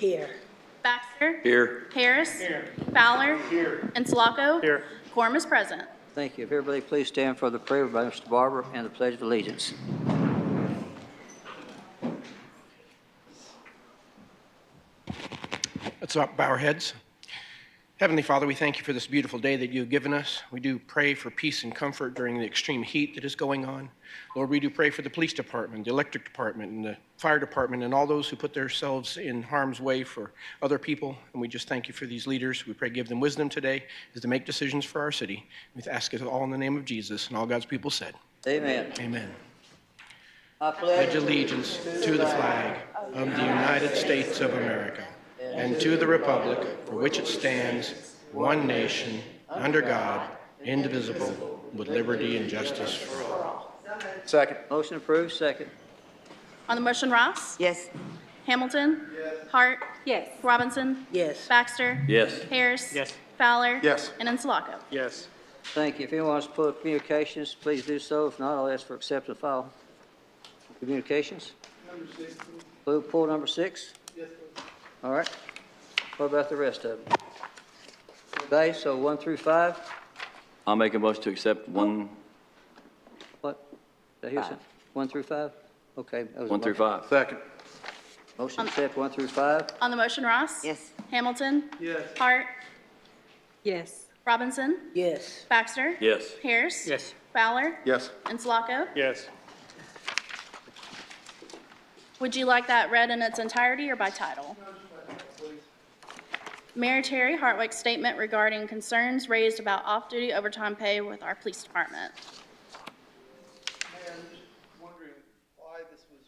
Here. Baxter. Here. Harris. Here. Fowler. Here. And Sulaco. Here. Quorum is present. Thank you. If everybody please stand for the prayer by Mr. Barber and the Pledge of Allegiance. Let's bow our heads. Heavenly Father, we thank you for this beautiful day that you've given us. We do pray for peace and comfort during the extreme heat that is going on. Lord, we do pray for the police department, the electric department, and the fire department, and all those who put themselves in harm's way for other people. And we just thank you for these leaders. We pray give them wisdom today as to make decisions for our city. We ask it all in the name of Jesus, and all God's people said. Amen. Amen. I Pledge allegiance to the flag of the United States of America and to the republic for which it stands, one nation, under God, indivisible, with liberty and justice for all. Second. Motion approved. Second. On the motion, Ross? Yes. Hamilton? Hart? Yes. Robinson? Yes. Baxter? Yes. Harris? Yes. Fowler? Yes. And Sulaco. Yes. Thank you. If anyone wants to pull up communications, please do so. If not, I'll ask for acceptance of file. Communications? Number 6. Pull number 6? Yes, please. All right. What about the rest of them? Okay, so 1 through 5? I'll make a motion to accept one, What? Did I hear something? 1 through 5? Okay. that was a 1 through motion. 5. Second. Motion to accept 1 through 5? On the motion, Ross? Yes. Hamilton? Yes. Hart? Yes. Robinson? Yes. Baxter? Yes. Harris? Yes. Fowler? Yes. And Sulaco? Yes. Would you like that read in its entirety or by title? Mayor Terry Hartwick's statement regarding concerns raised about off-duty overtime pay with our police department. Mayor, I'm just wondering why this was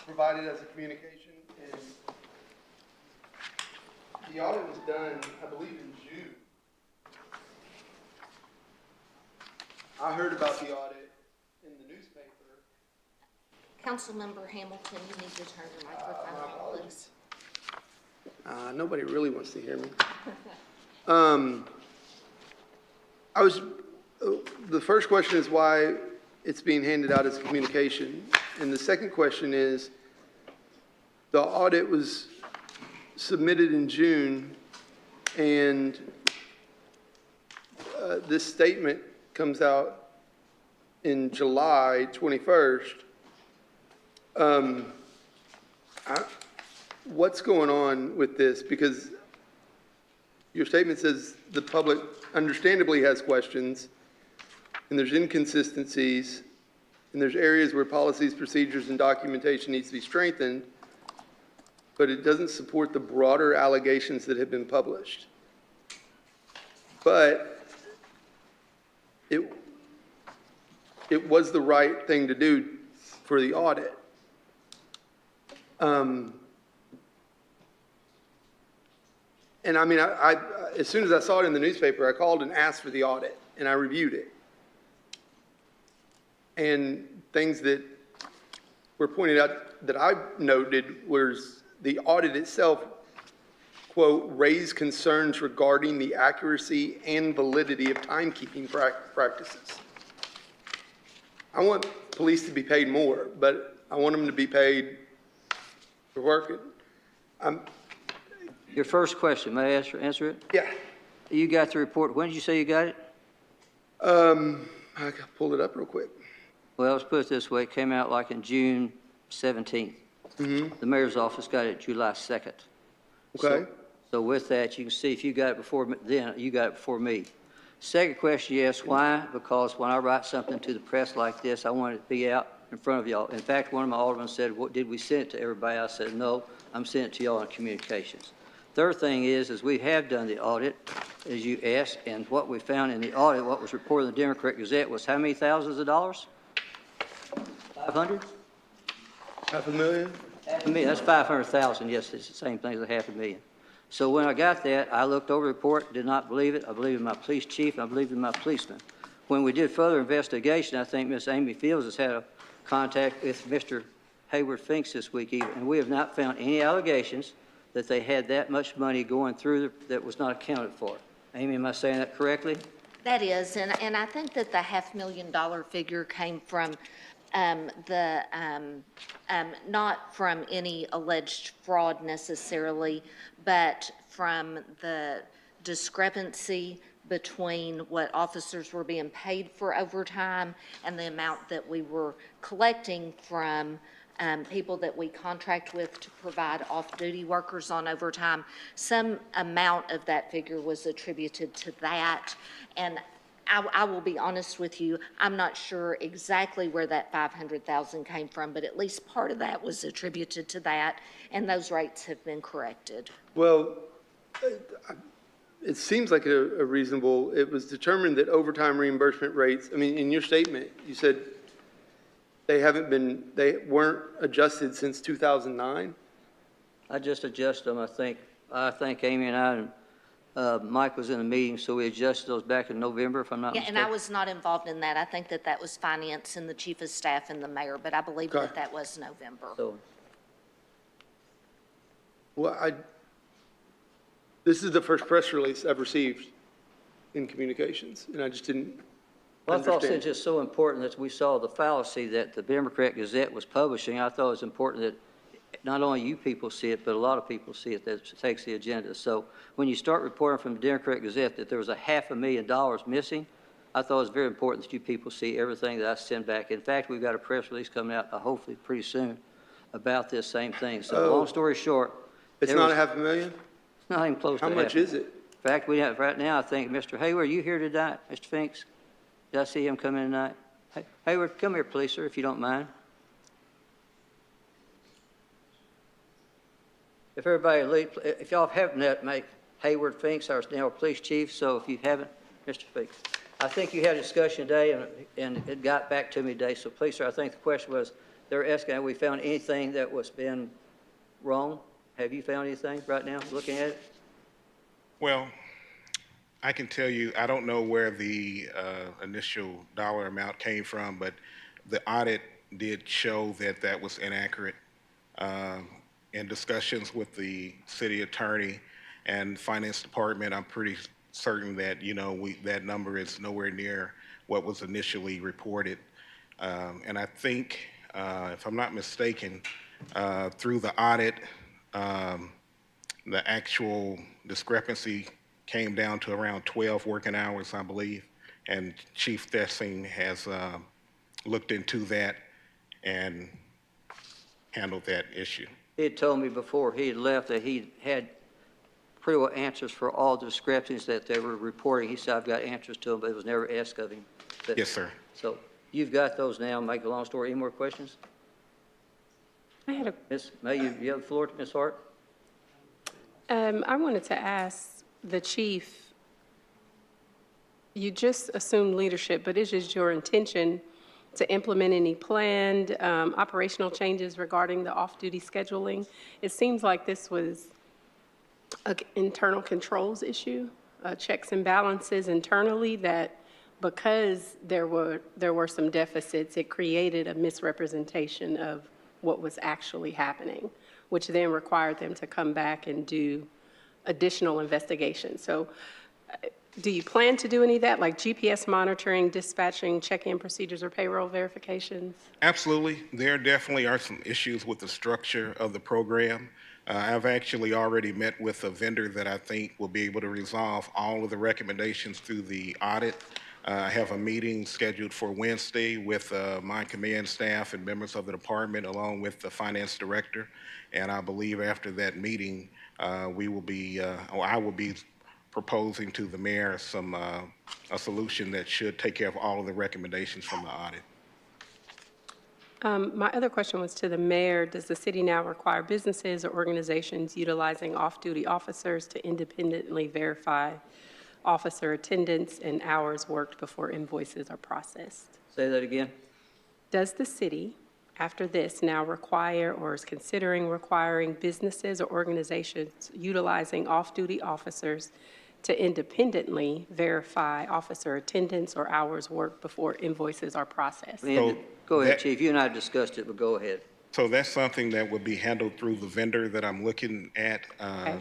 provided as a communication, and the audit was done, I believe, in June. I heard about the audit in the newspaper. Councilmember Hamilton, you need to turn your microphone on, please. Nobody really wants to hear me. The first question is why it's being handed out as a communication. And the second question is, the audit was submitted in June, and this statement comes out in July 21st. What's going on with this? Because your statement says the public understandably has questions, and there's inconsistencies, and there's areas where policies, procedures, and documentation needs to be strengthened, but it doesn't support the broader allegations that have been published. But it was the right thing to do for the audit. And I mean, I as soon as I saw it in the newspaper, I called and asked for the audit, and I reviewed it. And things that were pointed out that I noted was the audit itself, quote, raised concerns regarding the accuracy and validity of timekeeping practices. I want police to be paid more, but I want them to be paid for working. Your first question, may I answer it? Yeah. You got the report. When did you say you got it? I pulled it up real quick. Well, let's put it this way. It came out like in June 17th. Mm-hmm. The mayor's office got it July 2nd. Okay. So with that, you can see if you got it before then, you got it before me. Second question, you asked why? Because when I write something to the press like this, I want it to be out in front of y'all. In fact, one of my aldermen said, "What did we send it to everybody?" I said, "No, I'm sending it to y'all in communications." Third thing is we have done the audit, as you asked, and what we found in the audit, what was reported in the Democrat Gazette was how many thousands of dollars? 500? $500,000? $500,000, that's 500,000, yes, it's the same thing as $500,000. So when I got that, I looked over the report, did not believe it. I believed in my police chief, I believed in my policeman. When we did further investigation, I think Ms. Amy Fields has had a contact with Mr. Hayward Finks this week even, and we have not found any allegations that they had that much money going through that was not accounted for. Amy, am I saying that correctly? That is, and I think that the $500,000 figure came from not from any alleged fraud necessarily, but from the discrepancy between what officers were being paid for overtime and the amount that we were collecting from people that we contract with to provide off-duty workers on overtime. Some amount of that figure was attributed to that. And I will be honest with you, I'm not sure exactly where that 500,000 came from, but at least part of that was attributed to that, and those rates have been corrected. Well, it seems like a reasonable, it was determined that overtime reimbursement rates, I mean, in your statement, you said they weren't adjusted since 2009? I just adjusted them, I think Amy and I and Mike was in a meeting, so we adjusted those back in November, if I'm not Yeah, mistaken. and I was not involved in that. I think that that was finance and the chief of staff and the mayor, but I believe Okay. that that was November. So, Well, this is the first press release I've received in communications, and I just didn't well, I thought understand. since it's so important that we saw the fallacy that the Democrat Gazette was publishing, I thought it was important that not only you people see it, but a lot of people see it that takes the agenda. So when you start reporting from the Democrat Gazette that there was $500,000 missing, I thought it was very important that you people see everything that I send back. In fact, we've got a press release coming out hopefully pretty soon about this same thing. So long story short. It's there not was- $500,000? Not even close to How half. much is it? In fact, we have, right now, I think, Mr. Hayward, are you here tonight, Mr. Finks? Did I see him come in tonight? Hayward, come here, please, sir, if you don't mind. If everybody, if y'all haven't met, make Hayward Finks our now police chief, so if you haven't, Mr. Finks. I think you had a discussion today, and it got back to me today, so please, sir, I think the question was, they're asking, have we found anything that was been wrong? Have you found anything right now, looking at it? Well, I can tell you, I don't know where the initial dollar amount came from, but the audit did show that that was inaccurate. In discussions with the city attorney and finance department, I'm pretty certain that, that number is nowhere near what was initially reported. And I think, if I'm not mistaken, through the audit, the actual discrepancy came down to around 12 working hours, I believe. And Chief Thessing has looked into that and handled that issue. He had told me before he had left that he had pretty well answers for all the discrepancies that they were reporting. He said, I've got answers to them, but it was never asked of him. But- Yes, sir. So you've got those now. Make a long story. Any more questions? I had a, Ms. May, you have the floor, Ms. Hart? I wanted to ask the chief, you just assumed leadership, but is it your intention to implement any planned operational changes regarding the off-duty scheduling? It seems like this was an internal controls issue, checks and balances internally, that because there were some deficits, it created a misrepresentation of what was actually happening, which then required them to come back and do additional investigation. So do you plan to do any of that, like GPS monitoring, dispatching, check-in procedures, or payroll verifications? Absolutely. There definitely are some issues with the structure of the program. I've actually already met with a vendor that I think will be able to resolve all of the recommendations through the audit. I have a meeting scheduled for Wednesday with my command staff and members of the department, along with the finance director. And I believe after that meeting, we will be, or I will be proposing to the mayor a solution that should take care of all of the recommendations from the audit. My other question was to the mayor. Does the city now require businesses or organizations utilizing off-duty officers to independently verify officer attendance and hours worked before invoices are processed? Say that again. Does the city, after this, now require or is considering requiring businesses or organizations utilizing off-duty officers to independently verify officer attendance or hours worked before invoices are processed? Go ahead, that- Chief. You and I discussed it, but go ahead. So that's something that would be handled through the vendor that I'm looking at Okay.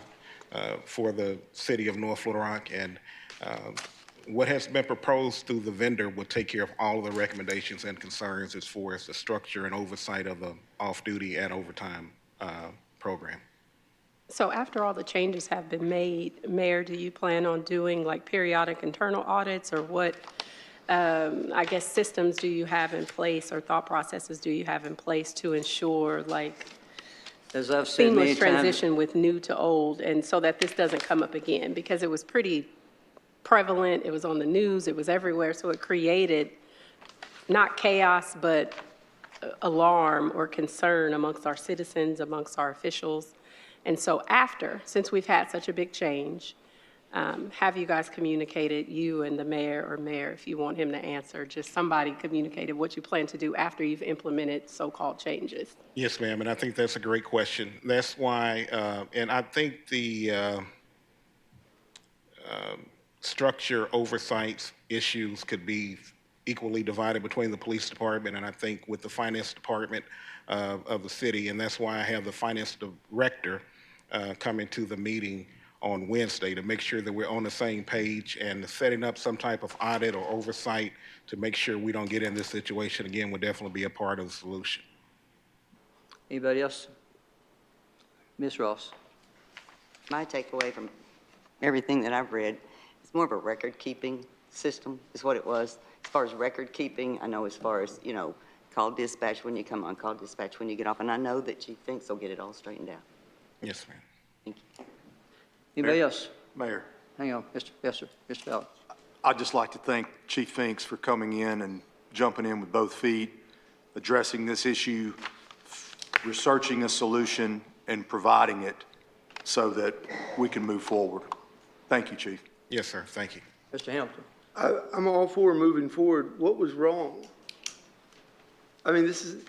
for the city of North Little Rock. And what has been proposed through the vendor will take care of all of the recommendations and concerns as far as the structure and oversight of the off-duty and overtime program. So after all the changes have been made, Mayor, do you plan on doing like periodic internal audits, or what, I guess, systems do you have in place or thought processes do you have in place to ensure like As I've said many seamless times, transition with new to old, and so that this doesn't come up again? Because it was pretty prevalent, it was on the news, it was everywhere, so it created not chaos, but alarm or concern amongst our citizens, amongst our officials. And so since we've had such a big change, have you guys communicated, you and the mayor, or mayor, if you want him to answer, just somebody communicated what you plan to do after you've implemented so-called changes? Yes, ma'am, and I think that's a great question. That's why, and I think the structure oversight issues could be equally divided between the police department and I think with the finance department of the city, and that's why I have the finance director coming to the meeting on Wednesday to make sure that we're on the same page and setting up some type of audit or oversight to make sure we don't get in this situation again would definitely be a part of the solution. anybody else? Ms. Ross? My takeaway from everything that I've read, it's more of a record-keeping system is what it was. As far as record-keeping, I know as far as, you know, call dispatch when you come on, call dispatch when you get off, and I know that Chief Finks will get it all straightened out. Yes, ma'am. Thank you. Anybody else? Mayor, Hang on, yes, sir, Mr. Fowler. I'd just like to thank Chief Finks for coming in and jumping in with both feet, addressing this issue, researching a solution, and providing it so that we can move forward. Thank you, Chief. Yes, sir. Thank you. Mr. Hamilton? I'm all for moving forward. What was wrong? I mean, this is.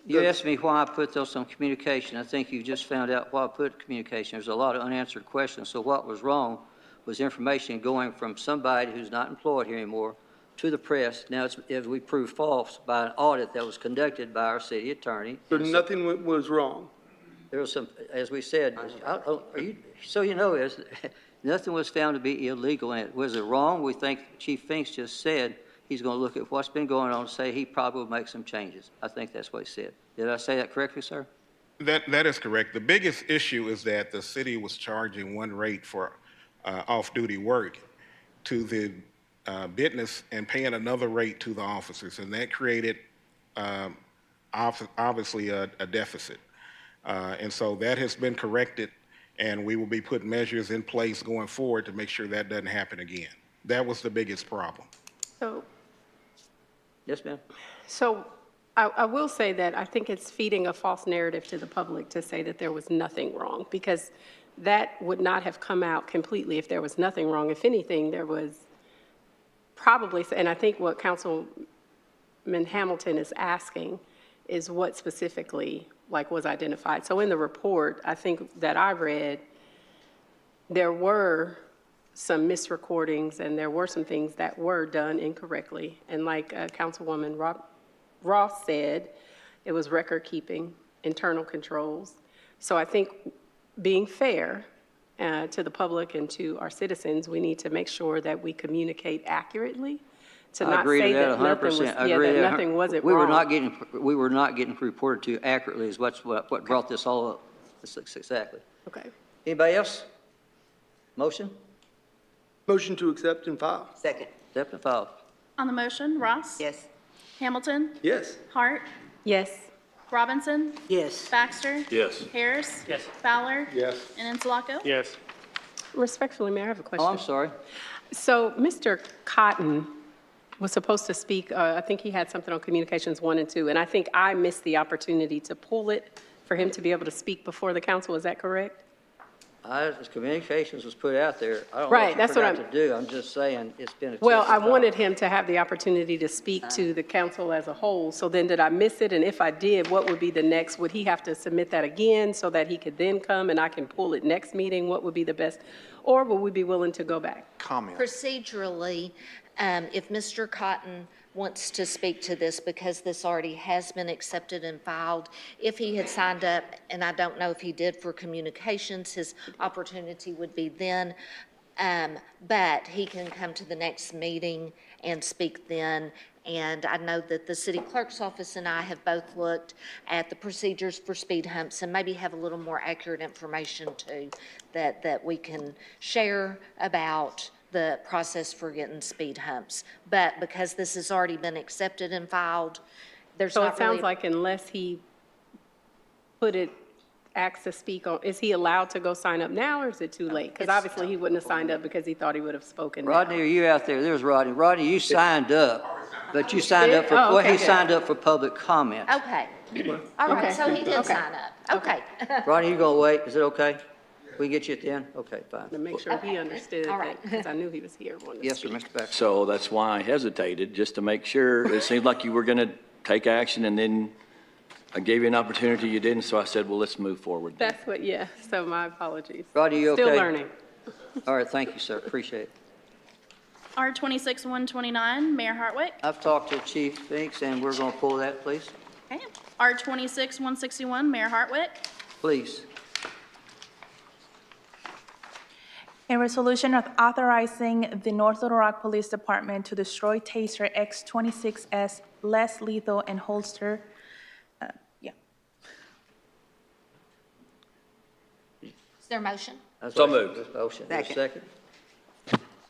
You asked me why I put those on communication. I think you just found out why I put communication. There's a lot of unanswered questions. So what was wrong was information going from somebody who's not employed here anymore to the press. Now, it's, as we proved false by an audit that was conducted by our city attorney. So nothing was wrong? There was some, as we said, so you know, nothing was found to be illegal in it. Was it wrong? We think Chief Finks just said he's going to look at what's been going on and say he probably will make some changes. I think that's what he said. Did I say that correctly, sir? That is correct. The biggest issue is that the city was charging one rate for off-duty work to the business and paying another rate to the officers, and that created obviously a deficit. And so that has been corrected, and we will be putting measures in place going forward to make sure that doesn't happen again. That was the biggest problem. So, Yes, ma'am. so I will say that I think it's feeding a false narrative to the public to say that there was nothing wrong, because that would not have come out completely if there was nothing wrong. If anything, there was probably, and I think what Councilman Hamilton is asking is what specifically was identified. So in the report, I think that I read, there were some misrecordings and there were some things that were done incorrectly. And like Councilwoman Ross said, it was record keeping, internal controls. So I think being fair to the public and to our citizens, we need to make sure that we communicate accurately to not say that nothing was, that nothing wasn't wrong. We were not getting reported to accurately is what brought this all up. Exactly. Okay. Anybody else? Motion? Motion to accept and file. Second. Accept and file. On the motion, Ross? Yes. Hamilton? Yes. Hart? Yes. Robinson? Yes. Baxter? Yes. Harris? Yes. Fowler? Yes. And Insulaco? Yes. Respectfully, Mayor, I have a question. Oh, I'm sorry. So Mr. Cotton was supposed to speak, I think he had something on communications 1 and 2, and I think I missed the opportunity to pull it for him to be able to speak before the council. Is that correct? His communications was put out there. I don't know Right, what that's you what forgot to do. I'm just saying it's been a Well, I testing wanted time. him to have the opportunity to speak to the council as a whole. So then did I miss it? And if I did, what would be the next? Would he have to submit that again so that he could then come and I can pull it next meeting? What would be the best? Or would we be willing to go back? Comment. Procedurally, if Mr. Cotton wants to speak to this, because this already has been accepted and filed, if he had signed up, and I don't know if he did for communications, his opportunity would be then. But he can come to the next meeting and speak then. And I know that the city clerk's office and I have both looked at the procedures for speed humps and maybe have a little more accurate information too that we can share about the process for getting speed humps. But because this has already been accepted and filed, there's So not it sounds really. like unless he acts to speak on, is he allowed to go sign up now, or is it too late? Because obviously he wouldn't have signed up because he thought he would have spoken now. Rodney, are you out there? There's Rodney. Rodney, you signed up, but you signed up for, Oh, well, okay, he good. signed up for public comment. Okay. All right, Okay. so he did Okay. sign up. Okay. Rodney, you gonna wait? Is it okay? We can get you at the end? Okay, fine. To make sure he understood All that, right. because I knew he was here wanting to Yes, sir, speak. Mr. Baxter. So that's why I hesitated, just to make sure. It seemed like you were going to take action, and then I gave you an opportunity, you didn't, so I said, well, let's move forward. That's what, yeah, so my apologies. Rodney, you okay? Still learning. All right, thank you, sir. Appreciate it. R 26-129, Mayor Hartwick. I've talked to Chief Finks, and we're gonna pull that, please. Okay. R 26-161, Mayor Hartwick. Please. A resolution of authorizing the North Little Rock Police Department to destroy Taser X26S less lethal and holster. Yeah. Is there a motion? That's So right. moved. There's a motion. There's a second?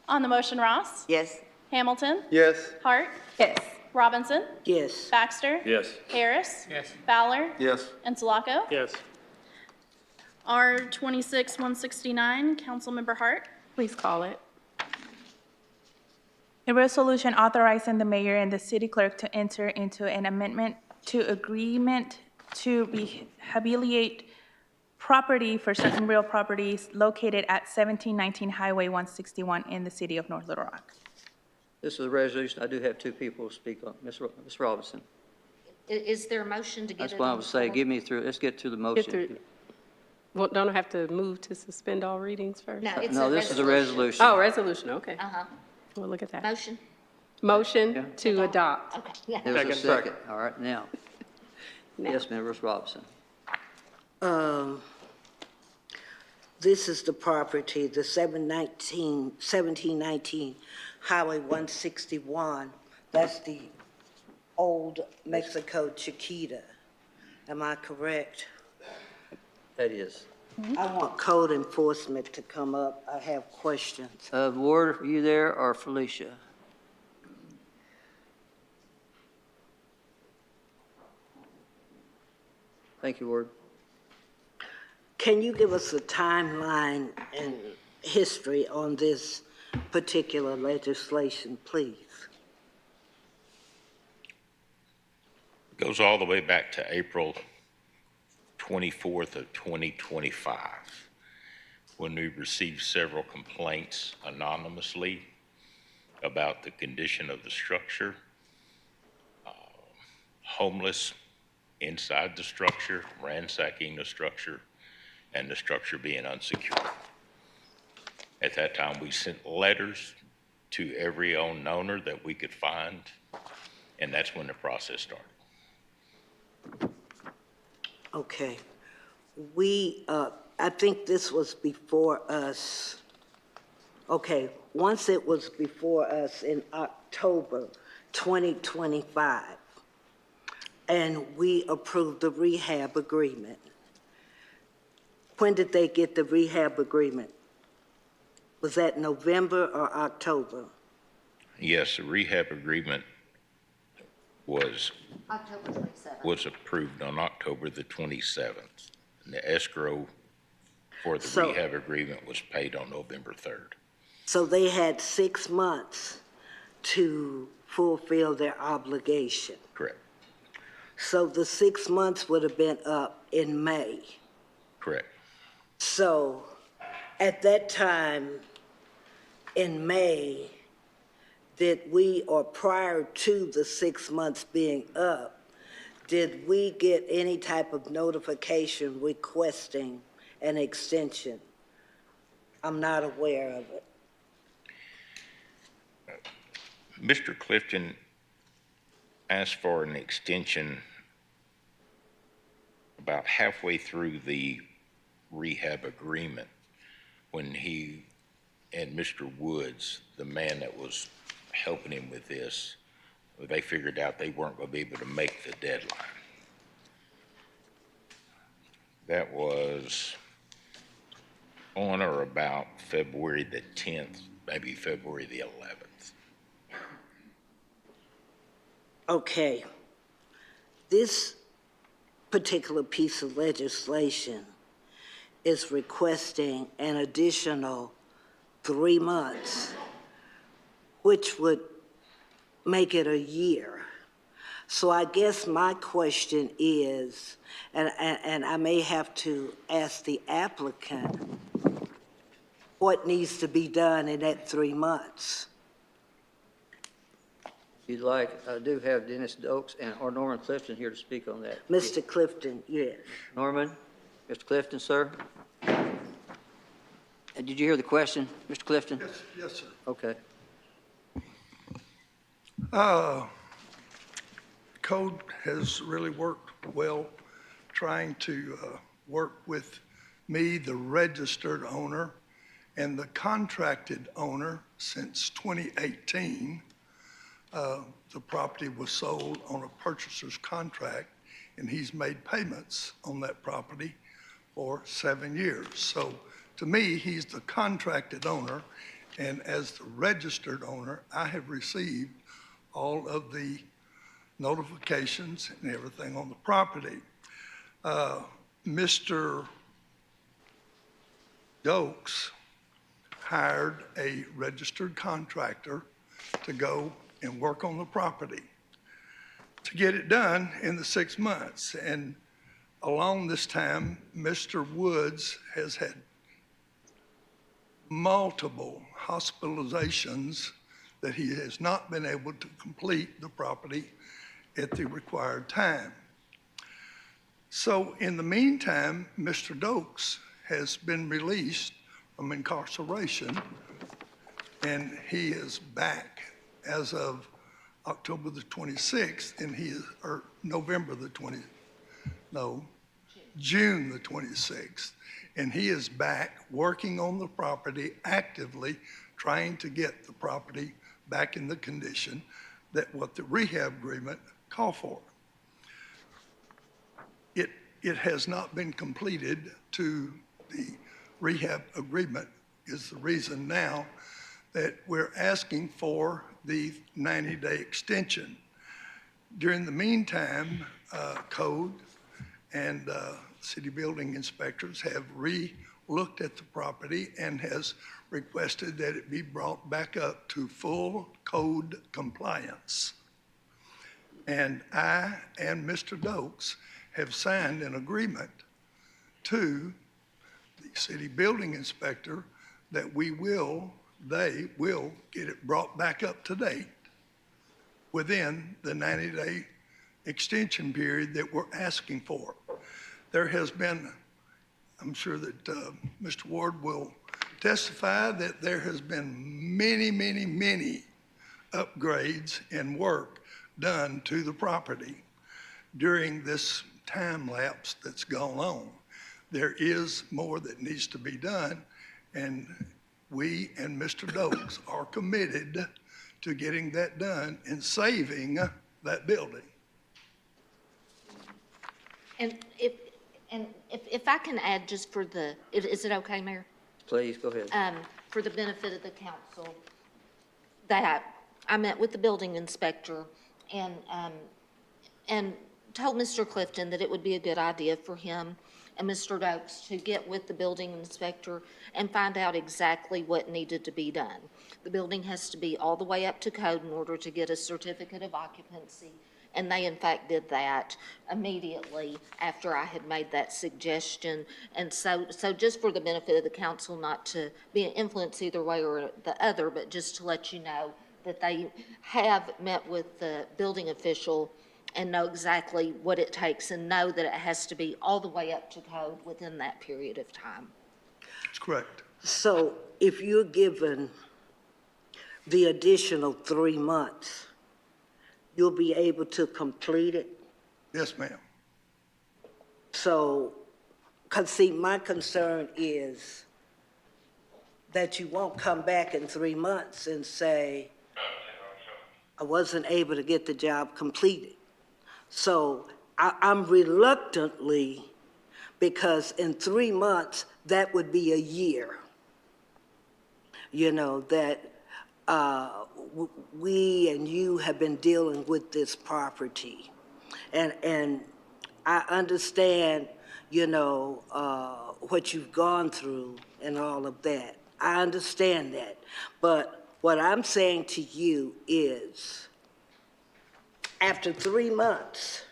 On the motion, Ross? Yes. Hamilton? Yes. Hart? Yes. Robinson? Yes. Baxter? Yes. Harris? Yes. Fowler? Yes. And Sulaco? Yes. R 26-169, Councilmember Hart. Please call it. A resolution authorizing the mayor and the city clerk to enter into an amendment to agreement to rehabilitate property for certain real properties located at 1719 Highway 161 in the city of North Little Rock. This is a resolution. I do have two people to speak on. Ms. Robinson. Is there a motion to get it on? That's what I the would say. floor? Give me through, let's get through the Get motion. through- Well, don't I have to move to suspend all readings first? No, it's a No, this is a resolution. Oh, resolution, okay. Uh-huh. Well, look at that. Motion? Motion to adopt. Okay, yeah. There's a second. All right, now. Now. Yes, Ms. Robinson. This is the property, the 1719 Highway 161. That's the old Mexico Chiquita. Am I correct? That is. I want code enforcement to come up. I have questions. Ward, are you there, or Felicia? Thank you, Ward. Can you give us a timeline and history on this particular legislation, please? Goes all the way back to April 24th of 2025, when we received several complaints anonymously about the condition of the structure, homeless inside the structure, ransacking the structure, and the structure being unsecured. At that time, we sent letters to every owner that we could find, and that's when the process started. Okay. I think this was before us. Okay, once it was before us in October 2025, and we approved the rehab agreement. When did they get the rehab agreement? Was that November or October? Yes, the rehab agreement was October 27th. was approved on October the 27th. And the escrow for the So- rehab agreement was paid on November 3rd. So they had 6 months to fulfill their obligation. Correct, So the 6 months would have been up in May. correct. So at that time, in May, did we, or prior to the 6 months being up, did we get any type of notification requesting an extension? I'm not aware of it. Mr. Clifton asked for an extension about halfway through the rehab agreement when he and Mr. Woods, the man that was helping him with this, they figured out they weren't going to be able to make the deadline. That was on or about February the 10th, maybe February the 11th. Okay. This particular piece of legislation is requesting an additional 3 months, which would make it a year. So I guess my question is, and I may have to ask the applicant, what needs to be done in that 3 months? If you'd like, I do have Dennis Dokes or Norman Clifton here to speak on that. Mr. Clifton, yes. Norman, Mr. Clifton, sir? Did you hear the question, Mr. Clifton? Yes, sir. Okay. Code has really worked well trying to work with me, the registered owner, and the contracted owner since 2018. The property was sold on a purchaser's contract, and he's made payments on that property for 7 years. So to me, he's the contracted owner, and as the registered owner, I have received all of the notifications and everything on the property. Mr. Dokes hired a registered contractor to go and work on the property to get it done in the 6 months. And along this time, Mr. Woods has had multiple hospitalizations that he has not been able to complete the property at the required time. So in the meantime, Mr. Dokes has been released from incarceration, and he is back as of October the 26th, and he is, or November the 20th, no, June the 26th, and he is back working on the property actively, trying to get the property back in the condition that what the rehab agreement called for. It has not been completed to the rehab agreement is the reason now that we're asking for the 90-day extension. During the meantime, code and city building inspectors have re-looked at the property and has requested that it be brought back up to full code compliance. And I and Mr. Dokes have signed an agreement to the city building inspector that they will get it brought back up to date within the 90-day extension period that we're asking for. There has been, I'm sure that Mr. Ward will testify that there has been many, many, many upgrades and work done to the property during this time lapse that's gone on. There is more that needs to be done, and we and Mr. Dokes are committed to getting that done and saving that building. And if I can add just for the, is it okay, Mayor? Please, go ahead. For the benefit of the council, that I met with the building inspector and told Mr. Clifton that it would be a good idea for him and Mr. Dokes to get with the building inspector and find out exactly what needed to be done. The building has to be all the way up to code in order to get a certificate of occupancy, and they in fact did that immediately after I had made that suggestion. And so just for the benefit of the council, not to be an influence either way or the other, but just to let you know that they have met with the building official and know exactly what it takes and know that it has to be all the way up to code within that period of time. That's correct. So if you're given the additional 3 months, you'll be able to complete it? Yes, ma'am. So, because see, my concern is that you won't come back in 3 months and say, I wasn't able to get the job completed. So I'm reluctantly, because in 3 months, that would be a year. You know, that we and you have been dealing with this property. And I understand, you know, what you've gone through and all of that. I understand that. But what I'm saying to you is, after 3 months,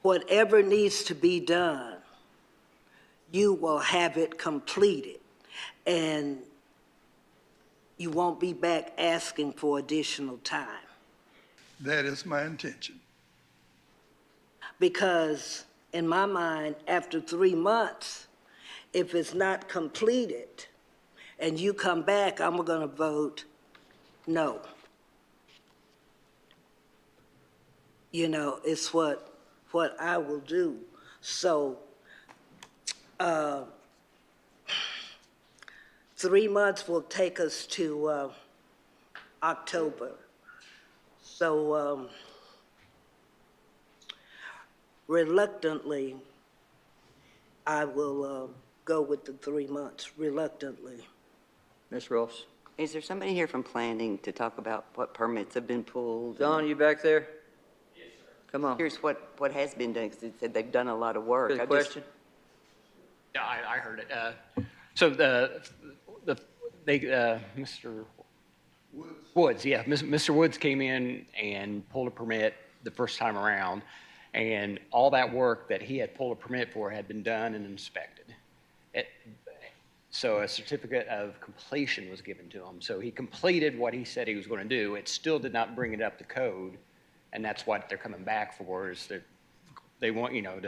whatever needs to be done, you will have it completed. And you won't be back asking for additional time. That is my intention. Because in my mind, after 3 months, if it's not completed and you come back, I'm going to vote no. You know, it's what I will do. So 3 months will take us to October. So reluctantly, I will go with the 3 months, reluctantly. Ms. Ross? Is there somebody here from planning to talk about what permits have been pulled? John, you back there? Yes, sir. Come on. Here's what has been done, because it said they've done a lot of work. Good question? Yeah, I heard it. So Mr. Woods, yeah, Mr. Woods came in and pulled a permit the first time around, and all that work that he had pulled a permit for had been done and inspected. So a certificate of completion was given to him. So he completed what he said he was going to do. It still did not bring it up to code, and that's what they're coming back for, is that they want, you know,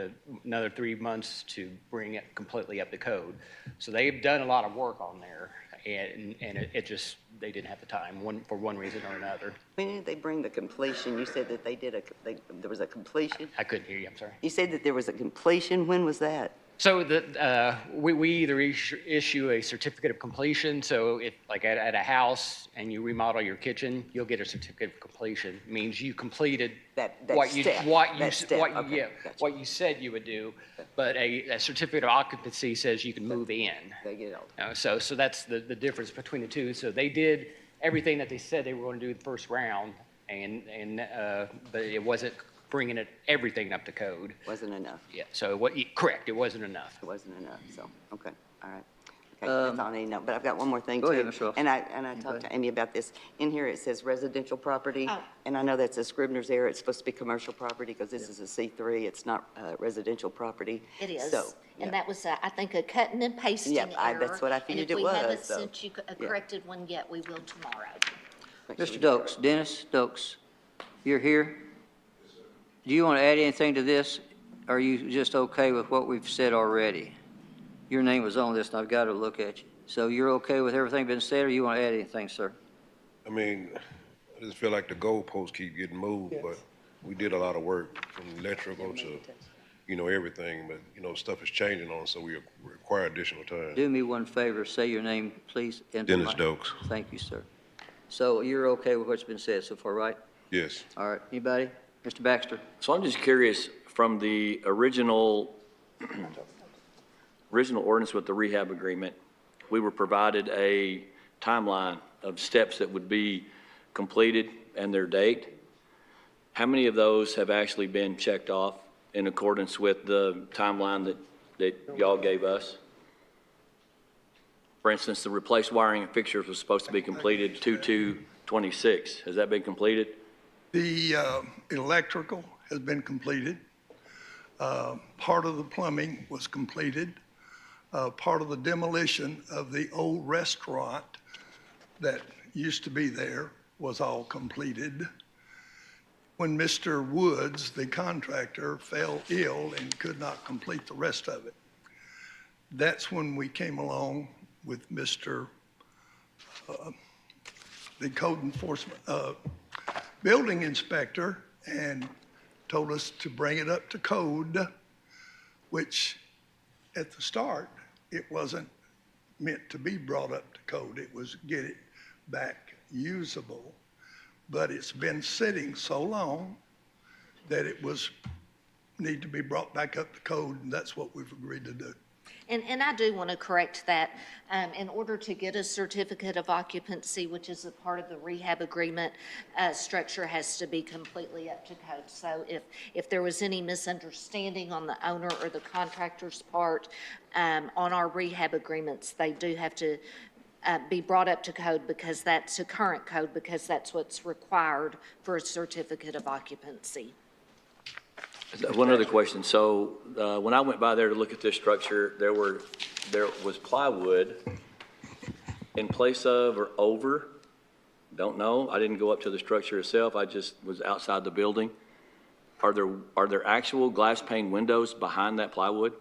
another 3 months to bring it completely up to code. So they've done a lot of work on there, and it just, they didn't have the time, for one reason or another. When did they bring the completion? You said that there was a completion? I couldn't hear you, I'm sorry. You said that there was a completion. When was that? So we either issue a certificate of completion. So if, like at a house and you remodel your kitchen, you'll get a certificate of completion. It means you completed what you said you would do. But a certificate of occupancy says you can move in. They get all. So that's the difference between the two. So they did everything that they said they were going to do the first round, but it wasn't bringing everything up to code. Wasn't enough. Yeah, so correct, it wasn't enough. It wasn't enough, so, okay, all right. Okay, that's all I need to know, but I've got one more thing too. Go ahead, Ms. Ross. And I talked to Amy about this. In here, it says residential property, and I know that's a Scribner's error. It's supposed to be commercial property because this is a C3. It's not residential property. It is. So, And that was, I think, a cutting and pasting Yep, error. that's what I figured it was, And if we haven't so, sent you a corrected one yet, we will tomorrow. Mr. Dokes, Dennis Dokes, you're here? Do you want to add anything to this? Or are you just okay with what we've said already? Your name was on this, and I've got to look at you. So you're okay with everything been said, or you want to add anything, sir? I mean, I just feel like the goalposts keep getting moved, but we did a lot of work from electrical to, you know, everything, but, you know, stuff is changing on us, so we require additional time. Do me one favor, say your name, please. Dennis Dokes. Thank you, sir. So you're okay with what's been said so far, right? Yes. All right, anybody? Mr. Baxter? So I'm just curious, from the original ordinance with the rehab agreement, we were provided a timeline of steps that would be completed and their date. How many of those have actually been checked off in accordance with the timeline that y'all gave us? For instance, the replaced wiring and fixtures was supposed to be completed 2/2/26. Has that been completed? The electrical has been completed. Part of the plumbing was completed. Part of the demolition of the old restaurant that used to be there was all completed. When Mr. Woods, the contractor, fell ill and could not complete the rest of it, that's when we came along with Mr. The code enforcement, building inspector, and told us to bring it up to code, which at the start, it wasn't meant to be brought up to code. It was get it back usable. But it's been sitting so long that it need to be brought back up to code, and that's what we've agreed to do. And I do want to correct that. In order to get a certificate of occupancy, which is a part of the rehab agreement, structure has to be completely up to code. So if there was any misunderstanding on the owner or the contractor's part, on our rehab agreements, they do have to be brought up to code because that's a current code, because that's what's required for a certificate of occupancy. One other question. So when I went by there to look at this structure, there was plywood in place of or over, don't know. I didn't go up to the structure itself. I just was outside the building. Are there actual glass pane windows behind that plywood?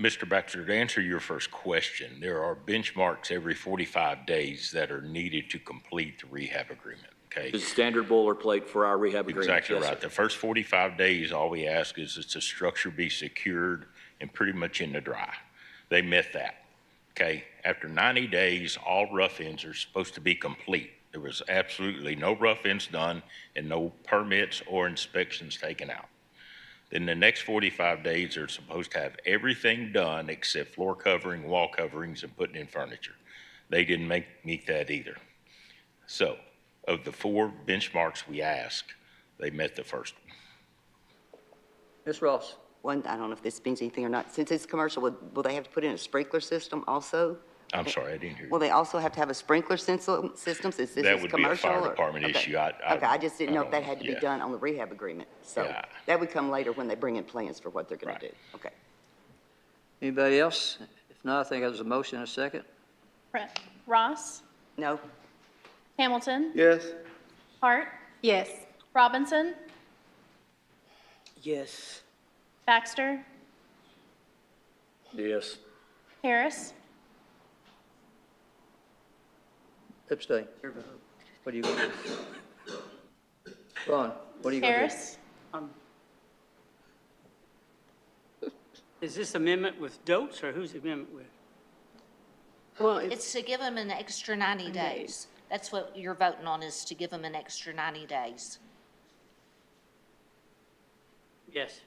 Mr. Baxter, to answer your first question, there are benchmarks every 45 days that are needed to complete the rehab agreement, okay? Is standard boilerplate for our rehab agreement? Exactly Yes, right. sir. The first 45 days, all we ask is that the structure be secured and pretty much in the dry. They met that, okay? After 90 days, all rough ends are supposed to be complete. There was absolutely no rough ends done and no permits or inspections taken out. Then the next 45 days, they're supposed to have everything done except floor covering, wall coverings, and putting in furniture. They didn't meet that either. So of the 4 benchmarks we asked, they met the first one. Ms. Ross? One, I don't know if this means anything or not. Since it's commercial, will they have to put in a sprinkler system also? I'm sorry, I didn't hear you. Will they also have to have a sprinkler system since this is That would be a commercial? fire or- department okay. issue. Okay, I just didn't know if that had to be yeah. done on the rehab agreement. So Yeah. that would come later when they bring in plans for what they're going to do. Okay. Anybody else? If not, I think there's a motion and a second. Ross, No? Hamilton, Yes. Hart, Yes. Robinson, Yes. Baxter, Yes. Harris, Abstain. What are you going to do? Ron, what are you going to do? Harris, Is this amendment with Dotes, or whose amendment with? Well, It's to give them an extra 90 days. That's what you're voting on, is to give them an extra 90 days. Yes.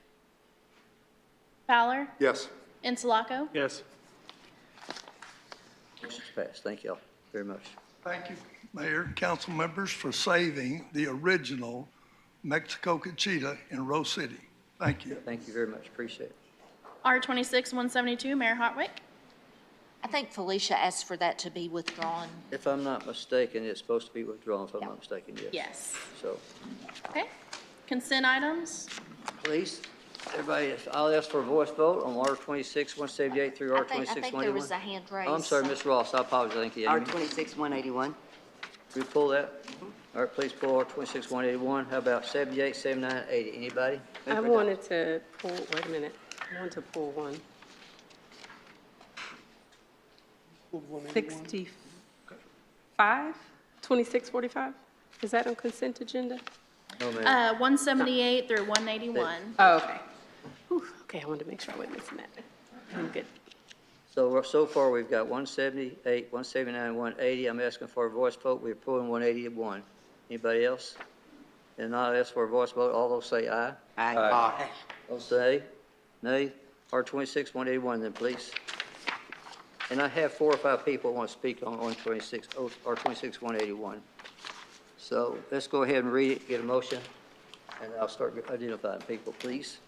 Fowler, Yes. Insulaco, Yes. Motion's passed. Thank you all very much. Thank you, Mayor, council members, for saving the original Mexico Cachita in Rose City. Thank you. Thank you very much. Appreciate it. R26-172, Mayor Hartwick. I think Felicia asked for that to be withdrawn. If I'm not mistaken, it's supposed to be withdrawn, if I'm not mistaken, yes. Yes. So, Okay. Consent items. please, everybody, I'll ask for a voice vote on R26-178 through I R26-181. think there was a hand raised. Oh, I'm sorry, so- Ms. Ross, I apologize. Thank you, Amy. R26-181? We pull that? All right, please pull R26-181. How about 78, 79, 80? Anybody? I wanted to pull, wait a minute. I wanted to pull one. 65, 2645? Is that on consent agenda? No, ma'am. 178 through 181. Oh, okay. Whew, okay, I wanted to make sure I wasn't missing that. I'm good. So far, we've got 178, 179, 180. I'm asking for a voice vote. We're pulling 181. Anybody else? And I'll ask for a voice vote. All those say aye. Aye. Those say nay. R26-181 then, please. And I have 4 or 5 people who want to speak on R26-181. So let's go ahead and read it, get a motion, and I'll start identifying people, please.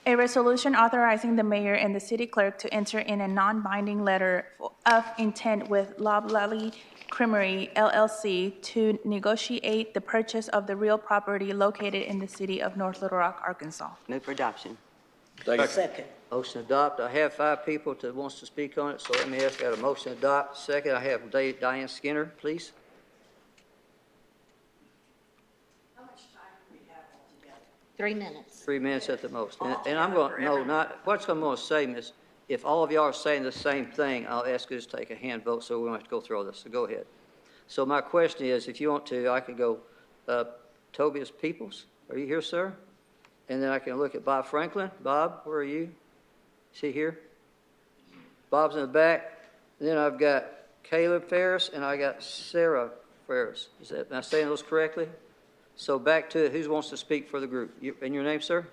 A resolution authorizing the mayor and the city clerk to enter in a non-binding letter of intent with Loblolly Creamery LLC to negotiate the purchase of the real property located in the city of North Little Rock, Arkansas. Move for adoption. Second. Motion adopt. I have 5 people that wants to speak on it, so let me ask, got a motion adopt. Second, I have Diane Skinner, please. 3 minutes. 3 minutes at the most. And I'm going, no, not, what I'm going to say is, if all of y'all are saying the same thing, I'll ask you to take a hand vote, so we don't have to go through all this, so go ahead. So my question is, if you want to, I could go, Tobias Peoples, are you here, sir? And then I can look at Bob Franklin. Bob, where are you? Is he here? Bob's in the back. Then I've got Caleb Ferris, and I got Sarah Ferris. Am I saying those correctly? So back to who wants to speak for the group. And your name, sir?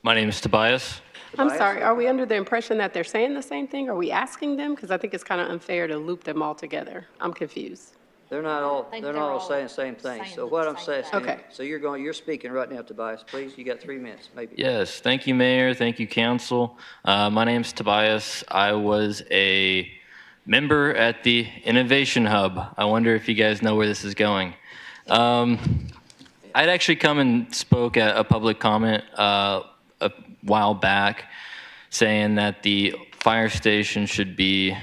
My name is Tobias. I'm sorry, are we under the impression that they're saying the same thing? Are we asking them? Because I think it's kind of unfair to loop them all together. I'm confused. They're not all, think they're they're not all all saying the same thing. saying So the what I'm same saying, thing. Okay. so you're speaking right now, Tobias, please. You got 3 minutes, maybe. Yes, thank you, Mayor. Thank you, Council. My name's Tobias. I was a member at the Innovation Hub. I wonder if you guys know where this is going. I'd actually come and spoke at a public comment a while back saying that the fire station should be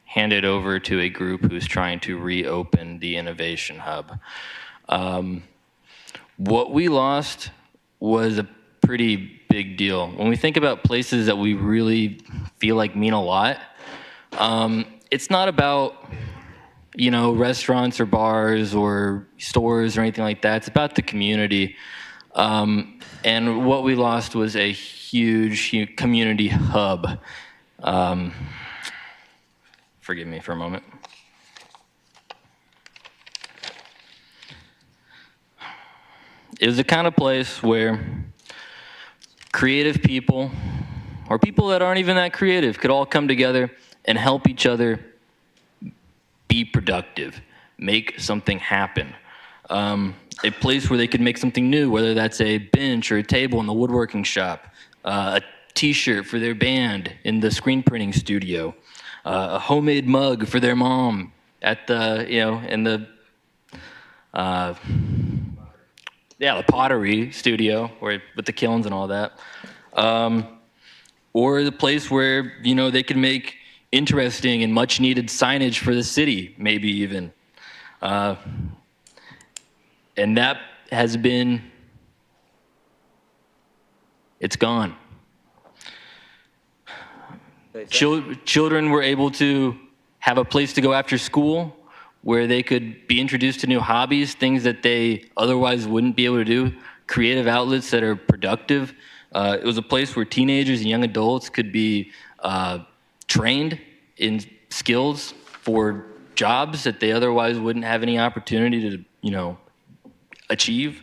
handed over to a group who's trying to reopen the Innovation Hub. What we lost was a pretty big deal. When we think about places that we really feel like mean a lot, it's not about, you know, restaurants or bars or stores or anything like that. It's about the community. And what we lost was a huge community hub. Forgive me for a moment. It was the kind of place where creative people, or people that aren't even that creative, could all come together and help each other be productive, make something happen. A place where they could make something new, whether that's a bench or a table in the woodworking shop, a t-shirt for their band in the screen printing studio, a homemade mug for their mom at the, you know, in the, the pottery studio where, with the kilns and all that. Or the place where, you know, they could make interesting and much needed signage for the city, maybe even. And that has been, it's gone. Children were able to have a place to go after school where they could be introduced to new hobbies, things that they otherwise wouldn't be able to do, creative outlets that are productive. It was a place where teenagers and young adults could be trained in skills for jobs that they otherwise wouldn't have any opportunity to, you know, achieve.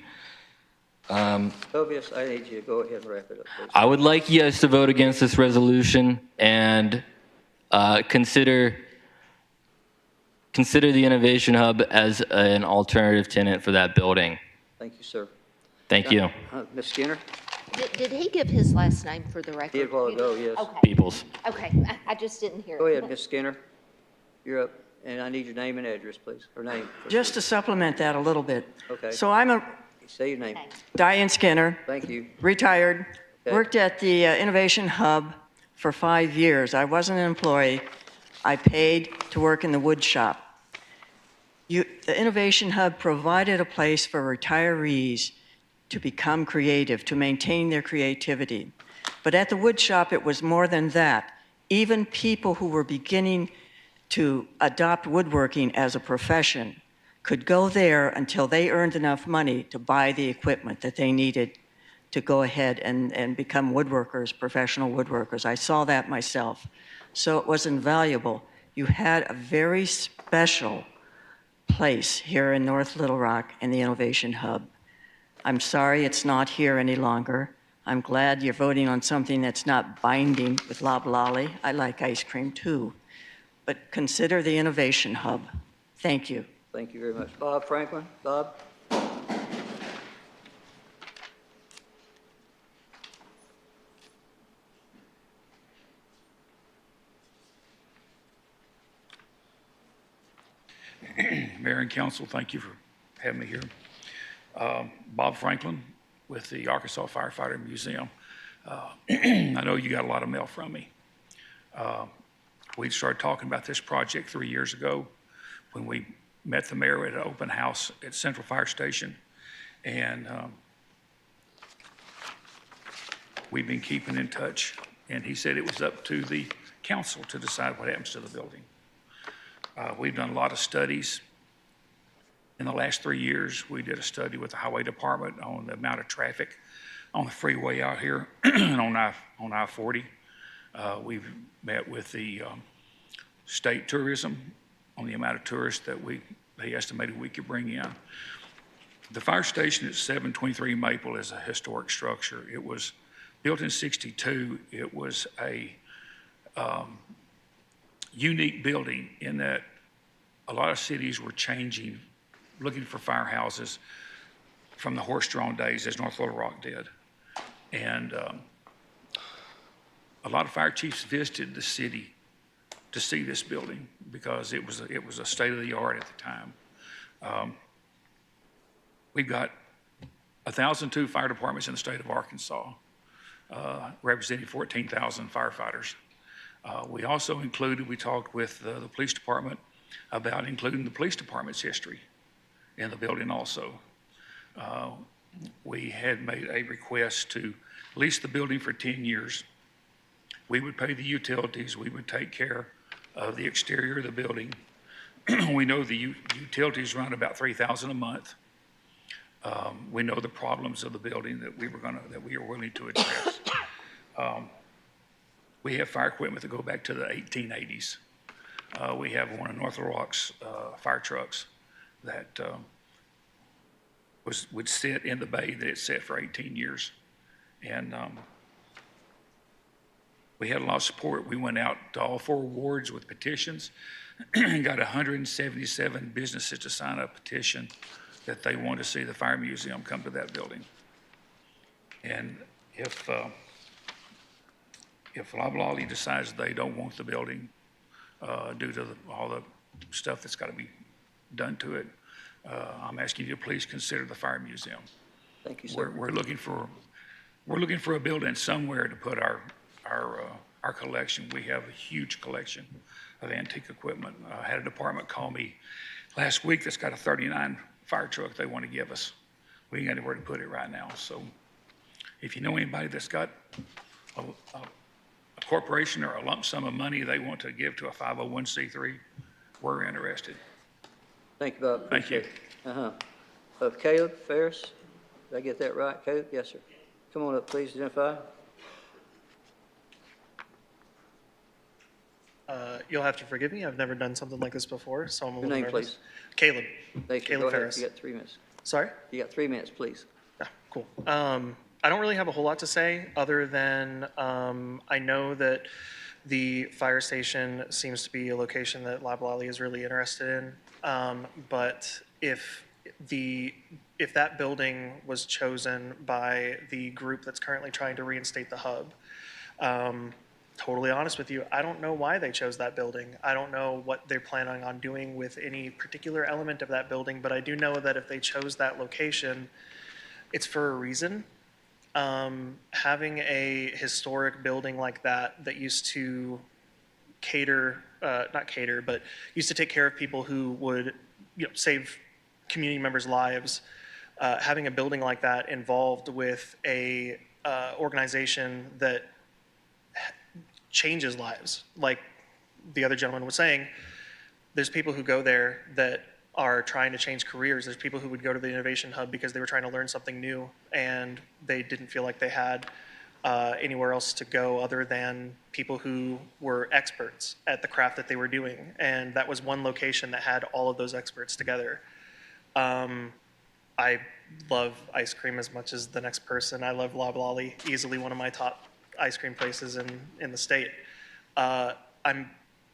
Tobias, I need you to go ahead and wrap it up, please. I would like you guys to vote against this resolution and consider the Innovation Hub as an alternative tenant for that building. Thank you, sir. Thank you. Ms. Skinner? Did he give his last name for the record? Did a while ago, yes. Okay. Peoples. Okay, I just didn't hear it. Go ahead, Ms. Skinner. You're up, and I need your name and address, please, or name. Just to supplement that a little bit. Okay. So I'm Say your name. Diane Skinner, Thank you. retired, Okay. worked at the Innovation Hub for 5 years. I wasn't an employee. I paid to work in the wood shop. The Innovation Hub provided a place for retirees to become creative, to maintain their creativity. But at the wood shop, it was more than that. Even people who were beginning to adopt woodworking as a profession could go there until they earned enough money to buy the equipment that they needed to go ahead and become woodworkers, professional woodworkers. I saw that myself. So it was invaluable. You had a very special place here in North Little Rock in the Innovation Hub. I'm sorry it's not here any longer. I'm glad you're voting on something that's not binding with loblolly. I like ice cream too. But consider the Innovation Hub. Thank you. Thank you very much. Bob Franklin? Bob? Mayor and council, thank you for having me here. Bob Franklin with the Arkansas Firefighter Museum. I know you got a lot of mail from me. We started talking about this project 3 years ago when we met the mayor at an open house at Central Fire Station. And we've been keeping in touch. And he said it was up to the council to decide what happens to the building. We've done a lot of studies. In the last 3 years, we did a study with the highway department on the amount of traffic on the freeway out here on I-40. We've met with the state tourism on the amount of tourists that they estimated we could bring in. The fire station at 723 Maple is a historic structure. It was built in '62. It was a unique building in that a lot of cities were changing, looking for firehouses from the horse-drawn days, as North Little Rock did. And a lot of fire chiefs visited the city to see this building because it was a state-of-the-art at the time. We've got 1,002 fire departments in the state of Arkansas, representing 14,000 firefighters. We also we talked with the police department about including the police department's history in the building also. We had made a request to lease the building for 10 years. We would pay the utilities. We would take care of the exterior of the building. We know the utilities run about $3,000 a month. We know the problems of the building that we are willing to address. We have fire equipment that go back to the 1880s. We have one of North Little Rock's fire trucks that would sit in the bay that it sat for 18 years. And we had a lot of support. We went out to all 4 wards with petitions and got 177 businesses to sign a petition that they want to see the fire museum come to that building. And if Loblolly decides they don't want the building due to all the stuff that's got to be done to it, I'm asking you to please consider the fire museum. Thank you, sir. We're looking for a building somewhere to put our collection. We have a huge collection of antique equipment. I had a department call me last week that's got a 39 fire truck they want to give us. We ain't got anywhere to put it right now. So if you know anybody that's got a corporation or a lump sum of money they want to give to a 501c3, we're interested. Thank you, Bob. Thank you. Caleb Ferris, did I get that right? Caleb? Yes, sir. Come on up, please, identify. You'll have to forgive me. I've never done something like this before, so I'm a Your little name, nervous. please. Caleb. Thank you. Caleb Go ahead. Ferris. You got 3 minutes. Sorry? You got 3 minutes, please. Cool. I don't really have a whole lot to say other than I know that the fire station seems to be a location that Loblolly is really interested in. But if that building was chosen by the group that's currently trying to reinstate the hub, totally honest with you, I don't know why they chose that building. I don't know what they're planning on doing with any particular element of that building, but I do know that if they chose that location, it's for a reason. Having a historic building like that used to cater, not cater, but used to take care of people who would, save community members' lives. Having a building like that involved with a organization that changes lives, like the other gentleman was saying, there's people who go there that are trying to change careers. There's people who would go to the Innovation Hub because they were trying to learn something new and they didn't feel like they had anywhere else to go other than people who were experts at the craft that they were doing. And that was one location that had all of those experts together. I love ice cream as much as the next person. I love Loblolly, easily one of my top ice cream places in the state.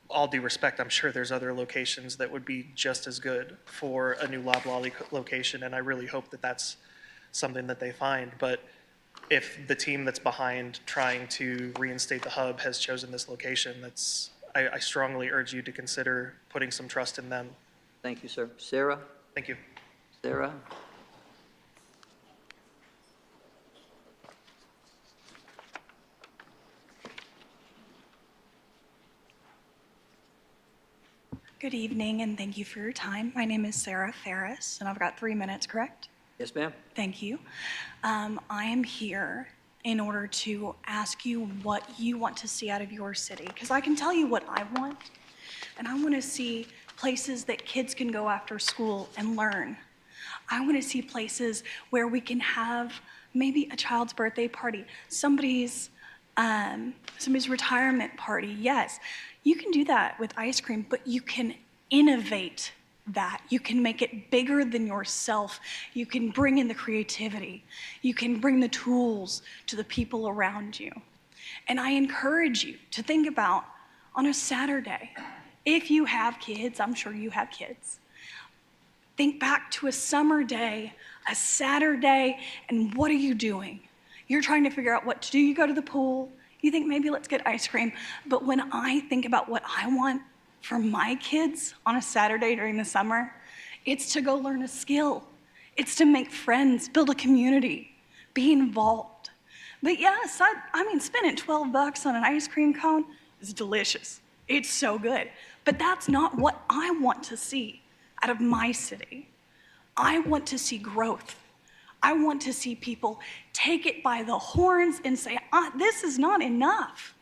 All due respect, I'm sure there's other locations that would be just as good for a new Loblolly location, and I really hope that that's something that they find. But if the team that's behind trying to reinstate the hub has chosen this location, I strongly urge you to consider putting some trust in them. Thank you, sir. Sarah? Thank you. Sarah? Good evening, and thank you for your time. My name is Sarah Ferris, and I've got 3 minutes, correct? Yes, ma'am. Thank you. I am here in order to ask you what you want to see out of your city, because I can tell you what I want, and I want to see places that kids can go after school and learn. I want to see places where we can have maybe a child's birthday party, somebody's somebody's retirement party. Yes, you can do that with ice cream, but you can innovate that. You can make it bigger than yourself. You can bring in the creativity. You can bring the tools to the people around you. And I encourage you to think about on a Saturday, if you have kids, I'm sure you have kids, think back to a summer day, a Saturday, and what are you doing? You're trying to figure out what to do. You go to the pool, you think maybe let's get ice cream. But when I think about what I want for my kids on a Saturday during the summer, it's to go learn a skill. It's to make friends, build a community, be involved. But yes, I mean, spending $12 on an ice cream cone is delicious. It's so good. But that's not what I want to see out of my city. I want to see growth. I want to see people take it by the horns and say, this is not enough.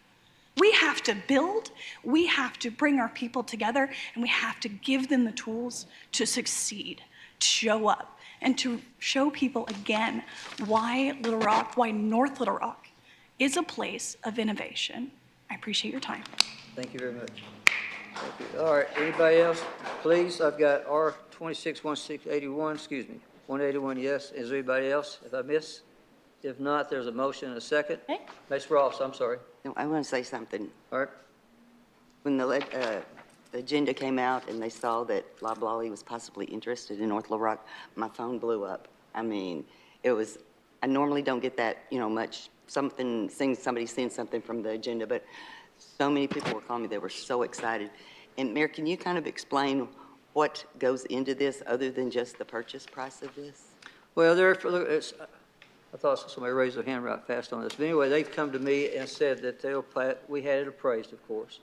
We have to build, we have to bring our people together, and we have to give them the tools to succeed, to show up, and to show people again why Little Rock, why North Little Rock is a place of innovation. I appreciate your time. Thank you very much. Thank you. All right, anybody else? Please, I've got R 261681, excuse me, 181, yes. Is there anybody else? If I miss? If not, there's a motion and a second. Okay. Ms. Ross, I'm sorry. No, I want to say something. All right. When the agenda came out and they saw that Loblolly was possibly interested in North Little Rock, my phone blew up. I mean, it was, I normally don't get that, much, somebody sends something from the agenda, but so many people were calling me, they were so excited. And Mayor, can you kind of explain what goes into this other than just the purchase price of this? Well, I thought somebody raised their hand right fast on this. But anyway, they've come to me and said that we had it appraised, of course.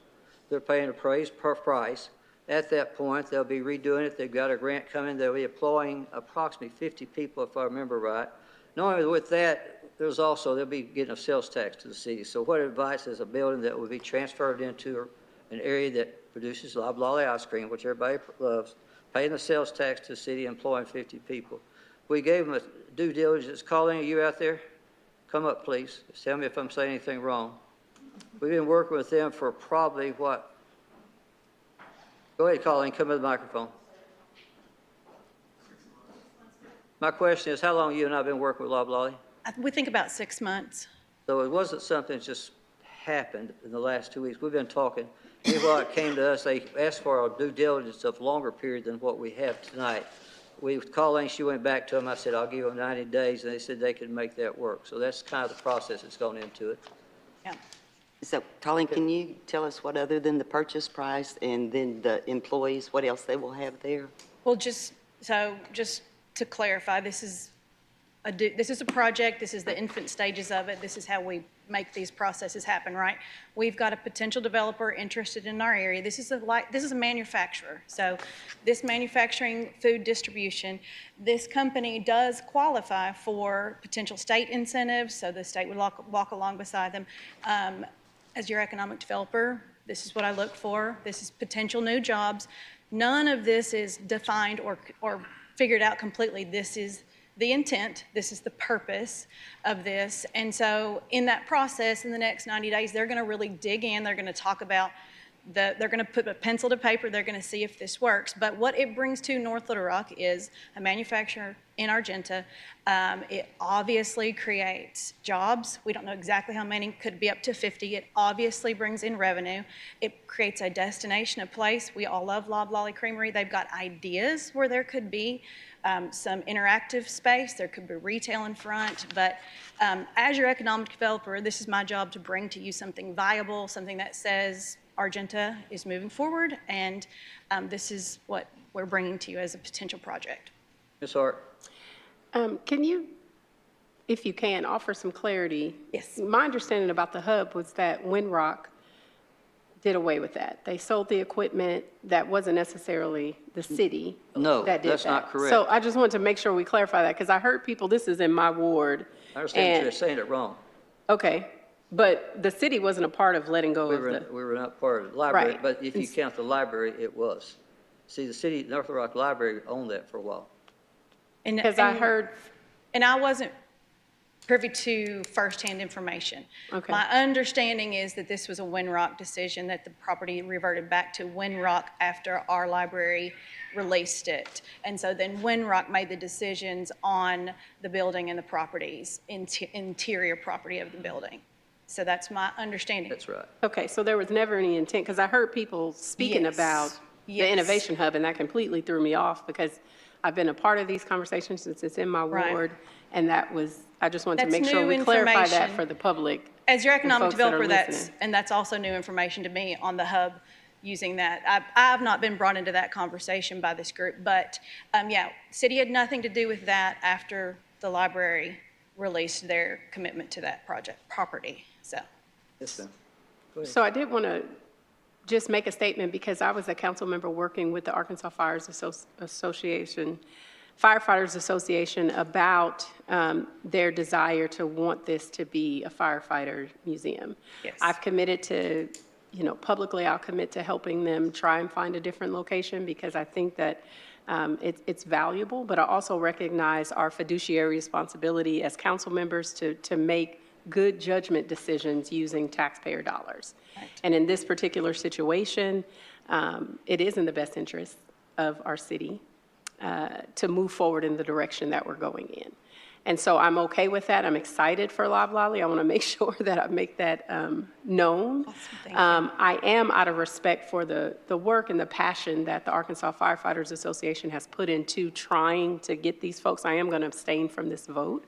They're paying appraised per price. At that point, they'll be redoing it. They've got a grant coming. They'll be employing approximately 50 people, if I remember right. Not only with that, they'll be getting a sales tax to the city. So what it invites is a building that will be transferred into an area that produces Loblolly ice cream, which everybody loves, paying the sales tax to the city, employing 50 people. We gave them a due diligence. Colleen, are you out there? Come up, please. Just tell me if I'm saying anything wrong. We've been working with them for probably what? Go ahead, Colleen, come to the microphone. My question is, how long have you and I been working with Loblolly? We think about 6 months. So it wasn't something that just happened in the last 2 weeks. We've been talking. Meanwhile, it came to us, they asked for our due diligence of longer period than what we have tonight. With Colleen, she went back to them. I said, I'll give them 90 days, and they said they could make that work. So that's kind of the process that's gone into it. Yeah. So, Colleen, can you tell us what other than the purchase price and then the employees, what else they will have there? Well, just to clarify, this is a project. This is the infant stages of it. This is how we make these processes happen, right? We've got a potential developer interested in our area. This is a manufacturer. So this manufacturing food distribution, this company does qualify for potential state incentives, so the state would walk along beside them. As your economic developer, this is what I look for. This is potential new jobs. None of this is defined or figured out completely. This is the intent, this is the purpose of this. And so in that process, in the next 90 days, they're gonna really dig in, they're gonna talk about, they're gonna put a pencil to paper, they're gonna see if this works. But what it brings to North Little Rock is a manufacturer in Argenta. It obviously creates jobs. We don't know exactly how many, could be up to 50. It obviously brings in revenue. It creates a destination, a place. We all love Loblolly Creamery. They've got ideas where there could be some interactive space. There could be retail in front, but as your economic developer, this is my job to bring to you something viable, something that says Argenta is moving forward, and this is what we're bringing to you as a potential project. Ms. Hart. Can you, if you can, offer some clarity? Yes. My understanding about the hub was that Windrock did away with that. They sold the equipment. That wasn't necessarily the city No, that did that's that. not correct. So I just wanted to make sure we clarify that, because I heard people, this is in my ward. I understand that you're saying it wrong. Okay, but the city wasn't a part of letting go of the. We were not part of the library, Right. but if you count the library, it was. See, the city, North Little Rock Library owned that for a while. Because I heard. And I wasn't privy to firsthand information. Okay. My understanding is that this was a Winrock decision, that the property reverted back to Winrock after our library released it. And so then Winrock made the decisions on the building and the properties, interior property of the building. So that's my understanding. That's right. Okay, so there was never any intent, because I heard people speaking Yes. about the Yes. Innovation Hub, and that completely threw me off, because I've been a part of these conversations since it's in my Right. ward, and that was, I just wanted to That's make sure new we clarify that information. for the public. As your and economic folks that are developer, listening. that's also new information to me on the hub using that. I've not been brought into that conversation by this group, but, yeah, city had nothing to do with that after the library released their commitment to that property, so. Yes, ma'am. So I did want to just make a statement, because I was a council member working with the Arkansas Association, Firefighters Association, about their desire to want this to be a firefighter museum. Yes. I've committed to, publicly, I'll commit to helping them try and find a different location, because I think that it's valuable, but I also recognize our fiduciary responsibility as council members to make good judgment decisions using taxpayer dollars. And in this particular situation, it is in the best interest of our city to move forward in the direction that we're going in. And so I'm okay with that. I'm excited for Loblolly. I want to make sure that I make that known. I am, out of respect for the work and the passion that the Arkansas Firefighters Association has put into trying to get these folks, I am going to abstain from this vote.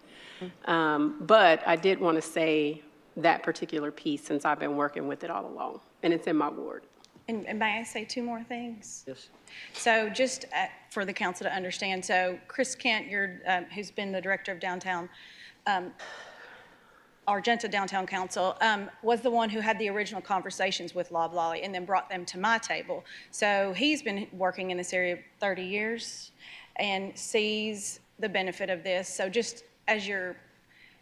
But I did want to say that particular piece, since I've been working with it all along, and it's in my ward. And may I say two more things? Yes. So just for the council to understand, so Chris Kent, who's been the director of downtown, Argenta Downtown Council, was the one who had the original conversations with Loblolly and then brought them to my table. So he's been working in this area 30 years and sees the benefit of this. So just as your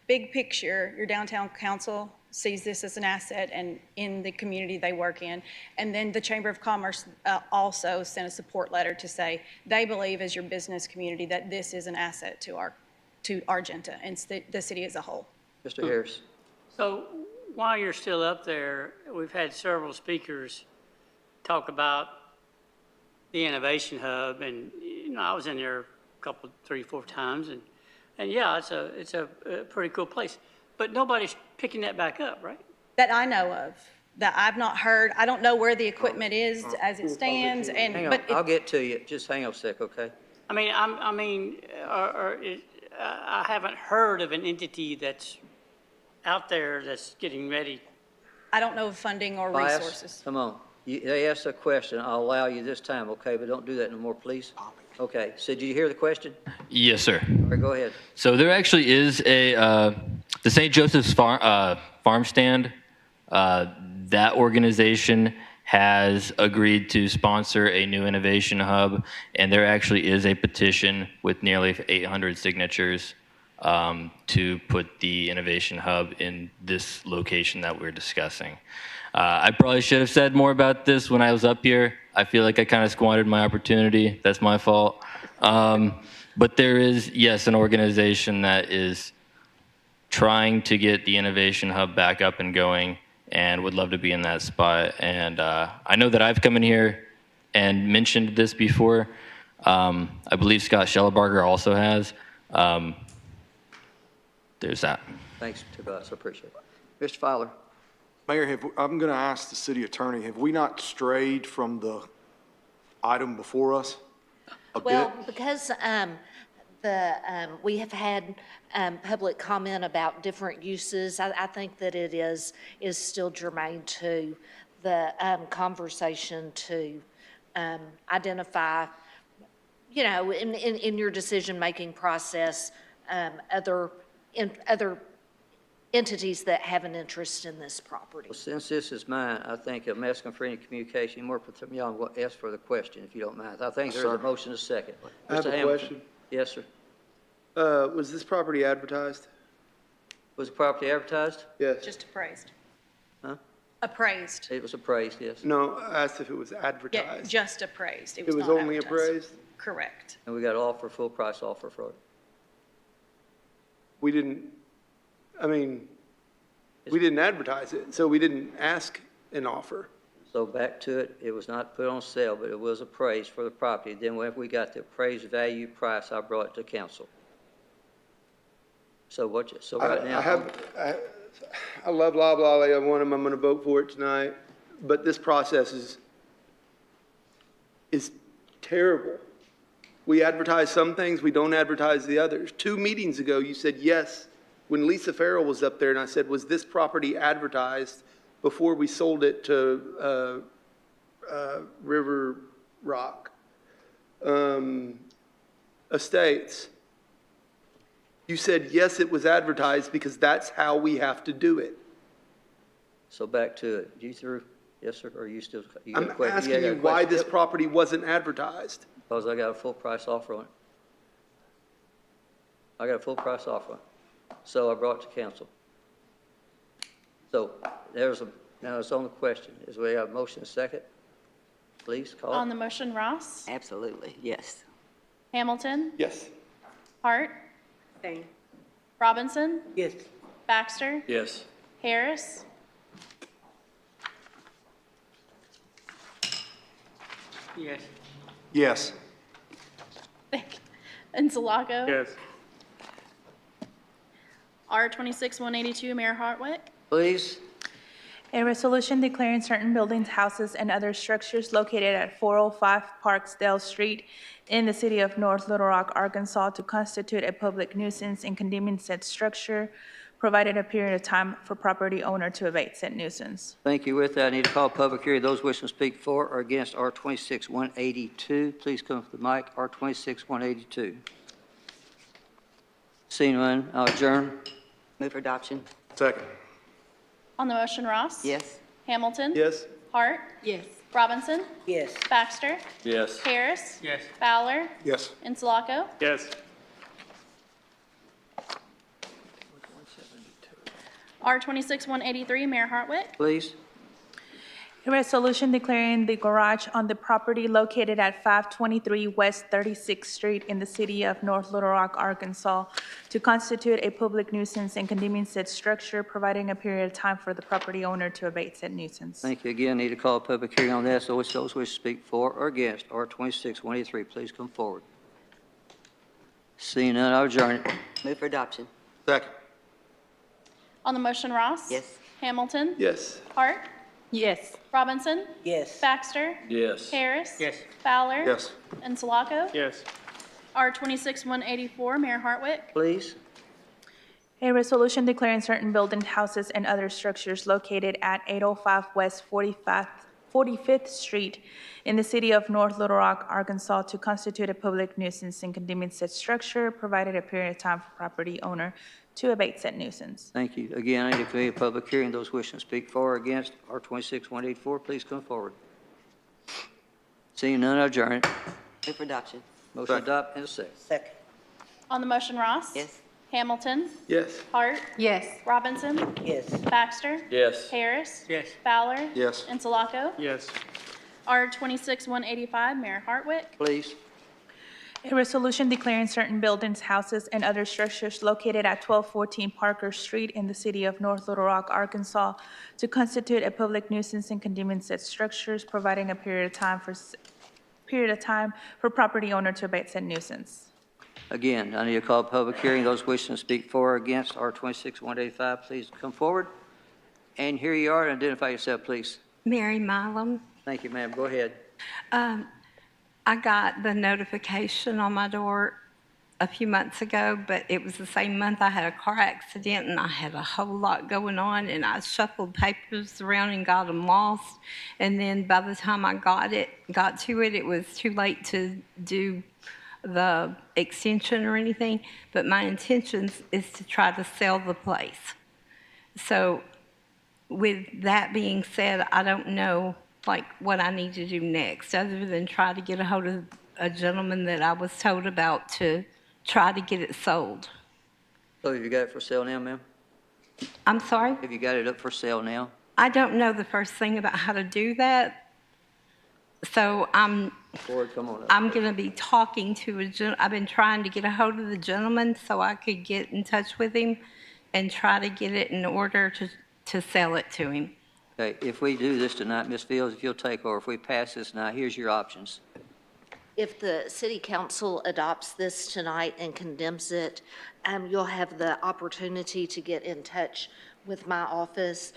big picture, your downtown council sees this as an asset and in the community they work in. And then the Chamber of Commerce also sent a support letter to say they believe, as your business community, that this is an asset to Argenta and the city as a whole. Mr. Harris. So while you're still up there, we've had several speakers talk about the Innovation Hub, and I was in there a couple, 3, 4 times, and yeah, it's a pretty cool place. But nobody's picking that back up, right? That I know of, that I've not heard. I don't know where the equipment is as it stands, and Hang on, but I'll get to you. Just hang on a sec, okay? I mean, I haven't heard of an entity that's out there that's getting ready. I don't know of funding or Bias, resources. come on. They asked a question. I'll allow you this time, okay? But don't do that no more, please. Okay. So did you hear the question? Yes, sir. All right, go ahead. So there actually is the St. Joseph's farm stand. That organization has agreed to sponsor a new innovation hub, and there actually is a petition with nearly 800 signatures to put the innovation hub in this location that we're discussing. I probably should have said more about this when I was up here. I feel like I kind of squandered my opportunity. That's my fault. But there is, yes, an organization that is trying to get the innovation hub back up and going, and would love to be in that spot. And I know that I've come in here and mentioned this before. I believe Scott Schellebarger also has. There's that. Thanks, Tobias. I appreciate it. Mr. Fowler. Mayor, I'm going to ask the city attorney, have we not strayed from the item before us a bit? Well, because we have had public comment about different uses, I think that it is still germane to the conversation to identify, in your decision-making process, other entities that have an interest in this property. Well, since this is mine, I think I'm asking for any communication. More from y'all, will ask for the question, if you don't mind. I think there's a motion, a second. I have Mr. a Hamilton. question. Yes, sir. Was this property advertised? Was the property advertised? Yes. Just appraised. Huh? Appraised. It was appraised, yes. No, I asked if it was Yeah, advertised. just appraised. It was not only advertised. appraised? Correct. And we got an offer, full price offer for it. We didn't, I mean, we didn't advertise it, so we didn't ask an offer. So back to it, it was not put on sale, but it was appraised for the property. Then when we got the appraised value price, I brought it to council. So right now. I love Loblolly. I want them. I'm going to vote for it tonight. But this process is terrible. We advertise some things, we don't advertise the others. 2 meetings ago, you said yes. When Lisa Farrell was up there and I said, was this property advertised before we sold it to River Rock Estates? You said, yes, it was advertised because that's how we have to do it. So back to it. You through? Yes, sir, or you still? I'm asking you why this property wasn't advertised. Because I got a full price offer on it. I got a full price offer on it. So I brought it to council. So now it's on the question. Is we have a motion second? Please call it. On the motion, Ross? Absolutely, yes. Hamilton? Yes. Hart? Same. Robinson? Yes. Baxter? Yes. Harris? Yes. Yes. Insulaco? Yes. R26-182, Mayor Hartwick? Please. A resolution declaring certain buildings, houses, and other structures located at 405 Parksdale Street in the city of North Little Rock, Arkansas, to constitute a public nuisance and condemning said structure, provided a period of time for property owner to abate said nuisance. Thank you. With that, I need to call a public hearing. Those wishing to speak for or against R26-182, please come to the mic. R26-182. Seeing none, I'll adjourn. Move for adoption. Second. On the motion, Ross? Yes. Hamilton? Yes. Hart? Yes. Robinson? Yes. Baxter? Yes. Harris? Yes. Fowler? Yes. Insulaco? Yes. R26-183, Mayor Hartwick? Please. A resolution declaring the garage on the property located at 523 West 36th Street in the city of North Little Rock, Arkansas, to constitute a public nuisance and condemning said structure, providing a period of time for the property owner to abate said nuisance. Thank you again. Need to call a public hearing on that. So those wishing to speak for or against R26-183, please come forward. Seeing none, I'll adjourn it. Move for adoption. Second. On the motion, Ross? Yes. Hamilton? Yes. Hart? Yes. Robinson? Yes. Baxter? Yes. Harris? Yes. Fowler? Yes. Insulaco? Yes. R26-184, Mayor Hartwick? Please. A resolution declaring certain buildings, houses, and other structures located at 805 West 45th Street in the city of North Little Rock, Arkansas, to constitute a public nuisance and condemning said structure, provided a period of time for property owner to abate said nuisance. Thank you. Again, I need to convene a public hearing. Those wishing to speak for or against R26-184, please come forward. Seeing none, I'll adjourn it. Move for adoption. Motion to adopt and a second. Second. On the motion, Ross? Yes. Hamilton? Yes. Hart? Yes. Robinson? Yes. Baxter? Yes. Harris? Yes. Fowler? Yes. Insulaco? Yes. R26-185, Mayor Hartwick? Please. A resolution declaring certain buildings, houses, and other structures located at 1214 Parker Street in the city of North Little Rock, Arkansas, to constitute a public nuisance and condemning said structures, providing a period of time for property owner to abate said nuisance. Again, I need to call a public hearing. Those wishing to speak for or against R26-185, please come forward. And here you are, and identify yourself, please. Mary Milam. Thank you, ma'am. Go ahead. I got the notification on my door a few months ago, but it was the same month I had a car accident and I had a whole lot going on, and I shuffled papers around and got them lost. And then by the time I got to it, it was too late to do the extension or anything. But my intention is to try to sell the place. So with that being said, I don't know what I need to do next, other than try to get a hold of a gentleman that I was told about to try to get it sold. So have you got it for sale now, ma'am? I'm sorry? Have you got it up for sale now? I don't know the first thing about how to do that. So Ford, come on up. I'm going to be talking to I've been trying to get a hold of the gentleman so I could get in touch with him and try to get it in order to sell it to him. Okay, if we do this tonight, Ms. Fields, if you'll take over, if we pass this tonight, here's your options. If the city council adopts this tonight and condemns it, you'll have the opportunity to get in touch with my office,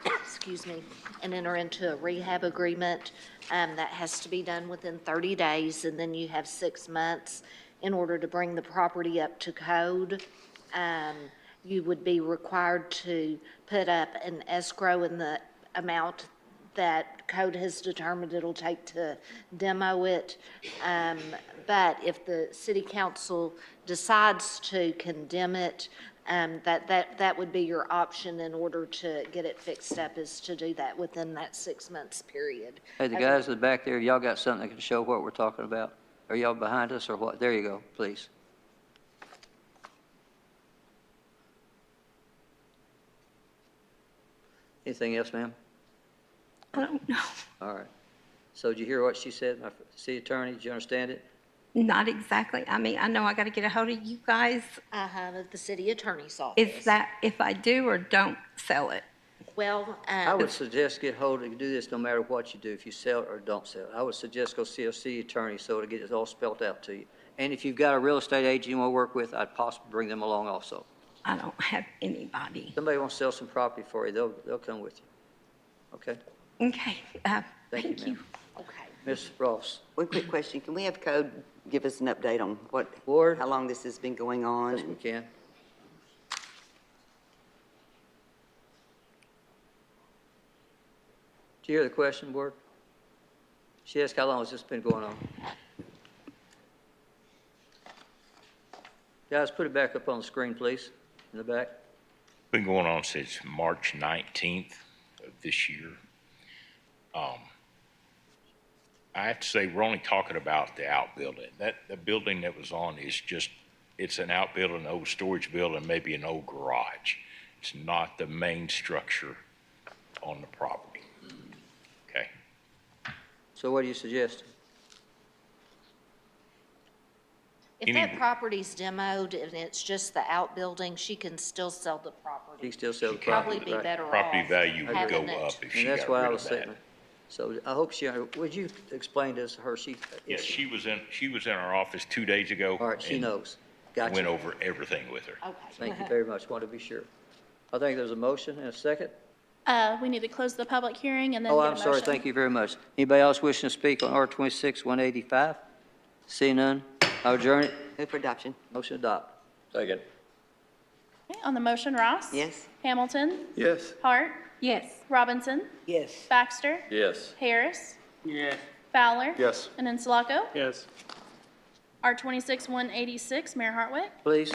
excuse me, and enter into a rehab agreement. That has to be done within 30 days, and then you have 6 months in order to bring the property up to code. You would be required to put up an escrow in the amount that code has determined it'll take to demo it. But if the city council decides to condemn it, that would be your option in order to get it fixed up, is to do that within that 6 months period. Hey, the guys in the back there, y'all got something that can show what we're talking about? Are y'all behind us or what? There you go, please. Anything else, ma'am? I don't know. All right. So did you hear what she said, my city attorney? Did you understand it? Not exactly. I mean, I know I got to get a hold of you guys. The city attorney's office. Is that if I do or don't sell it? Well, I would suggest get hold of, do this no matter what you do, if you sell it or don't sell it. I would suggest go see a city attorney so to get it all spelled out to you. And if you've got a real estate agent you want to work with, I'd possibly bring them along also. I don't have anybody. Somebody wants to sell some property for you, they'll come with you. Okay? Okay. Thank you, ma'am. Okay. Ms. Ross? One quick question. Can we have code give us an update on how long this has been going on? Yes, we can. Did you hear the question, Board? She asked how long has this been going on? Guys, put it back up on the screen, please, in the back. Been going on since March 19th of this year. I have to say, we're only talking about the outbuilding. The building that was on is just, it's an outbuilding, an old storage building, maybe an old garage. It's not the main structure on the property. Okay? So what do you suggest? If that property's demoed and it's just the outbuilding, she can still sell the property. You can still sell the She'd property, probably be right? better off. Property value would go having it. up if she And that's got what I rid was of saying. that. So I hope would you explain this to her? Yes, she was in our office 2 days ago. All right, she and knows. Gotcha. Went over everything with her. Okay. Thank you very much. Want to be sure. I think there's a motion and a second. We need to close the public hearing and then Oh, get a I'm sorry. motion. Thank you very much. Anybody else wishing to speak on R26-185? Seeing none, I'll adjourn it. Move for adoption. Motion adopt. Second. Okay, on the motion, Ross? Yes. Hamilton? Yes. Hart? Yes. Robinson? Yes. Baxter? Yes. Harris? Yes. Fowler? Yes. And Insulaco? Yes. R26-186, Mayor Hartwick? Please.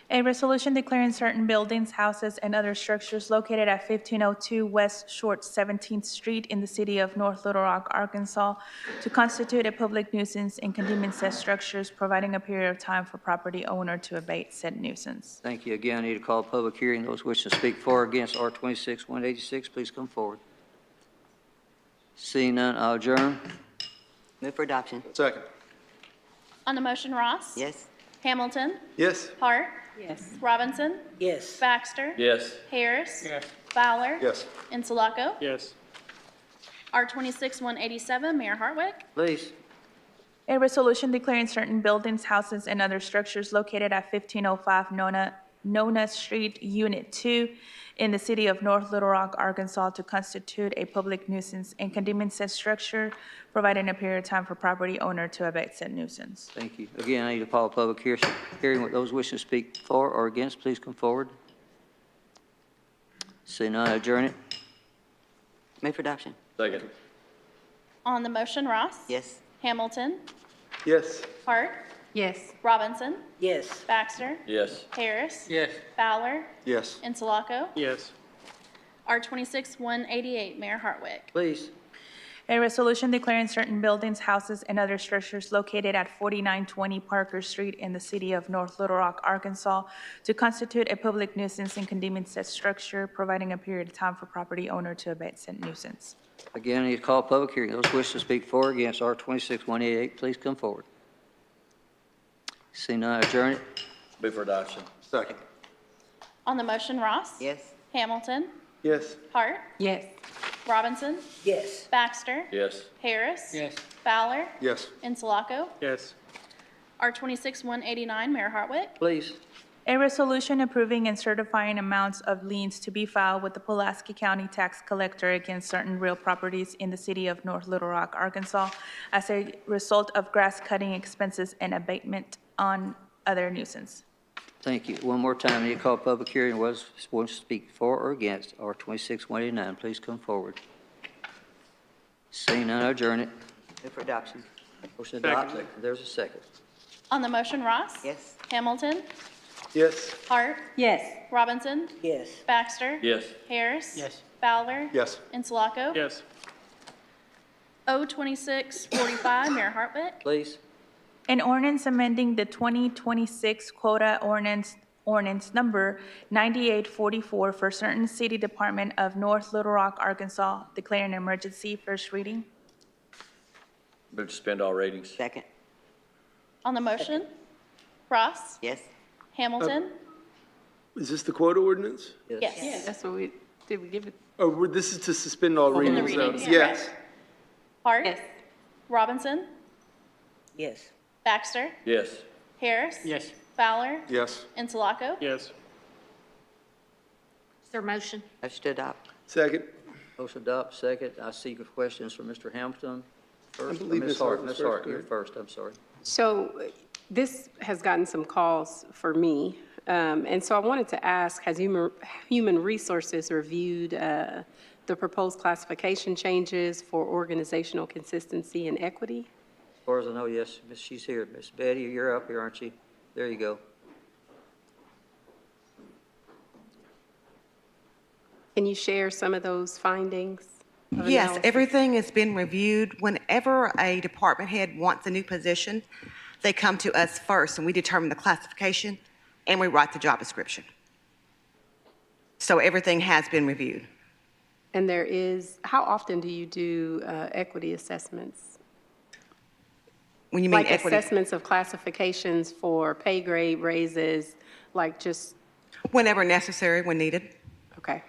A resolution declaring certain buildings, houses, and other structures located at 1502 West Short 17th Street in the city of North Little Rock, Arkansas, to constitute a public nuisance and condemning said structures, providing a period of time for property owner to abate said nuisance. Thank you. Again, I need to call a public hearing. Those wishing to speak for or against R26-186, please come forward. Seeing none, I'll adjourn. Move for adoption. Second. On the motion, Ross? Yes. Hamilton? Yes. Hart? Yes. Robinson? Yes. Baxter? Yes. Harris? Yes. Fowler? Yes. Insulaco? Yes. R26-187, Mayor Hartwick? Please. A resolution declaring certain buildings, houses, and other structures located at 1505 Nona Street, Unit 2, in the city of North Little Rock, Arkansas, to constitute a public nuisance and condemning said structure, providing a period of time for property owner to abate said nuisance. Thank you. Again, I need to call a public hearing. With those wishing to speak for or against, please come forward. Seeing none, I adjourn it. Move for adoption. Second. On the motion, Ross? Yes. Hamilton? Yes. Hart? Yes. Robinson? Yes. Baxter? Yes. Harris? Yes. Fowler? Yes. Insulaco? Yes. R26-188, Mayor Hartwick? Please. A resolution declaring certain buildings, houses, and other structures located at 4920 Parker Street in the city of North Little Rock, Arkansas, to constitute a public nuisance and condemning said structure, providing a period of time for property owner to abate said nuisance. Again, I need to call a public hearing. Those wishing to speak for or against R26-188, please come forward. Seeing none, I adjourn it. Move for adoption. Second. On the motion, Ross? Yes. Hamilton? Yes. Hart? Yes. Robinson? Yes. Baxter? Yes. Harris? Yes. Fowler? Yes. Insulaco? Yes. R26-189, Mayor Hartwick. Please. A resolution approving and certifying amounts of liens to be filed with the Pulaski County Tax Collector against certain real properties in the city of North Little Rock, Arkansas, as a result of grass cutting expenses and abatement on other nuisance. Thank you. One more time, I need to call public hearing. Wants to speak for or against R 26-189, please come forward. Seeing none, I adjourn it. Move for adoption. Motion adopted. There's a second. On the motion, Ross? Yes. Hamilton? Yes. Hart? Yes. Robinson? Yes. Baxter? Yes. Harris? Yes. Fowler? Yes. Insulaco? Yes. O26-45, Mayor Hartwick. Please. An ordinance amending the 2026 quota ordinance number 9844 for certain city department of North Little Rock, Arkansas, declaring an emergency. First reading. Move to suspend all readings. Second. On the motion, Ross? Yes. Hamilton? Is this the quota ordinance? Yes. That's what we, did we give it? Oh, this is to suspend all Suspend the readings, though. readings, Yes. correct. Hart? Yes. Robinson? Yes. Baxter? Yes. Harris? Yes. Fowler? Yes. Insulaco? Yes. Is there a motion? Motion to adopt. Second. Motion adopt, second. I see questions from Mr. Hamilton. First, believe Ms. Ms. Hart. Hart was Ms. Hart, first, you're correct? first, I'm sorry. So this has gotten some calls for me. And so I wanted to ask, has Human Resources reviewed the proposed classification changes for organizational consistency and equity? As far as I know, yes, she's here. Miss Betty, you're up here, aren't you? There you go. Can you share some of those findings? of Yes, analysis? everything has been reviewed. Whenever a department head wants a new position, they come to us first, and we determine the classification, and we write the job description. So everything has been reviewed. And there is, how often do you do equity assessments? When you mean Like equity, assessments of classifications for pay grade raises, like just, whenever necessary, when needed. okay.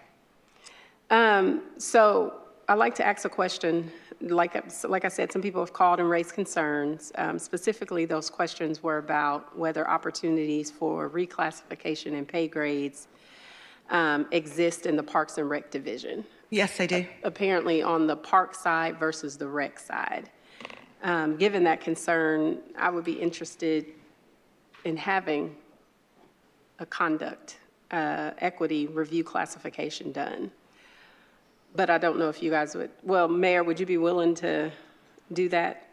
So I'd like to ask a question. Like I said, some people have called and raised concerns. Specifically, those questions were about whether opportunities for reclassification and pay grades exist in the Parks and Rec division. Yes, they do. Apparently on the park side versus the rec side. Given that concern, I would be interested in having a conduct equity review classification done. But I don't know if you guys would, well, Mayor, would you be willing to do that?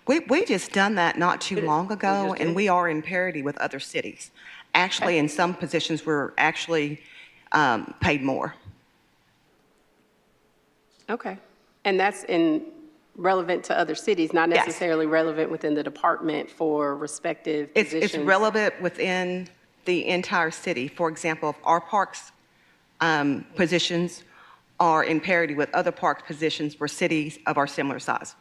We just done that not too long ago, just and did. we are in parity with other cities. Actually, in some positions, we're actually paid more. Okay. And that's relevant to other cities, not Yes. necessarily relevant within the department for respective positions? It's relevant within the entire city. For example, if our parks positions are in parity with other parks positions for cities of our similar size.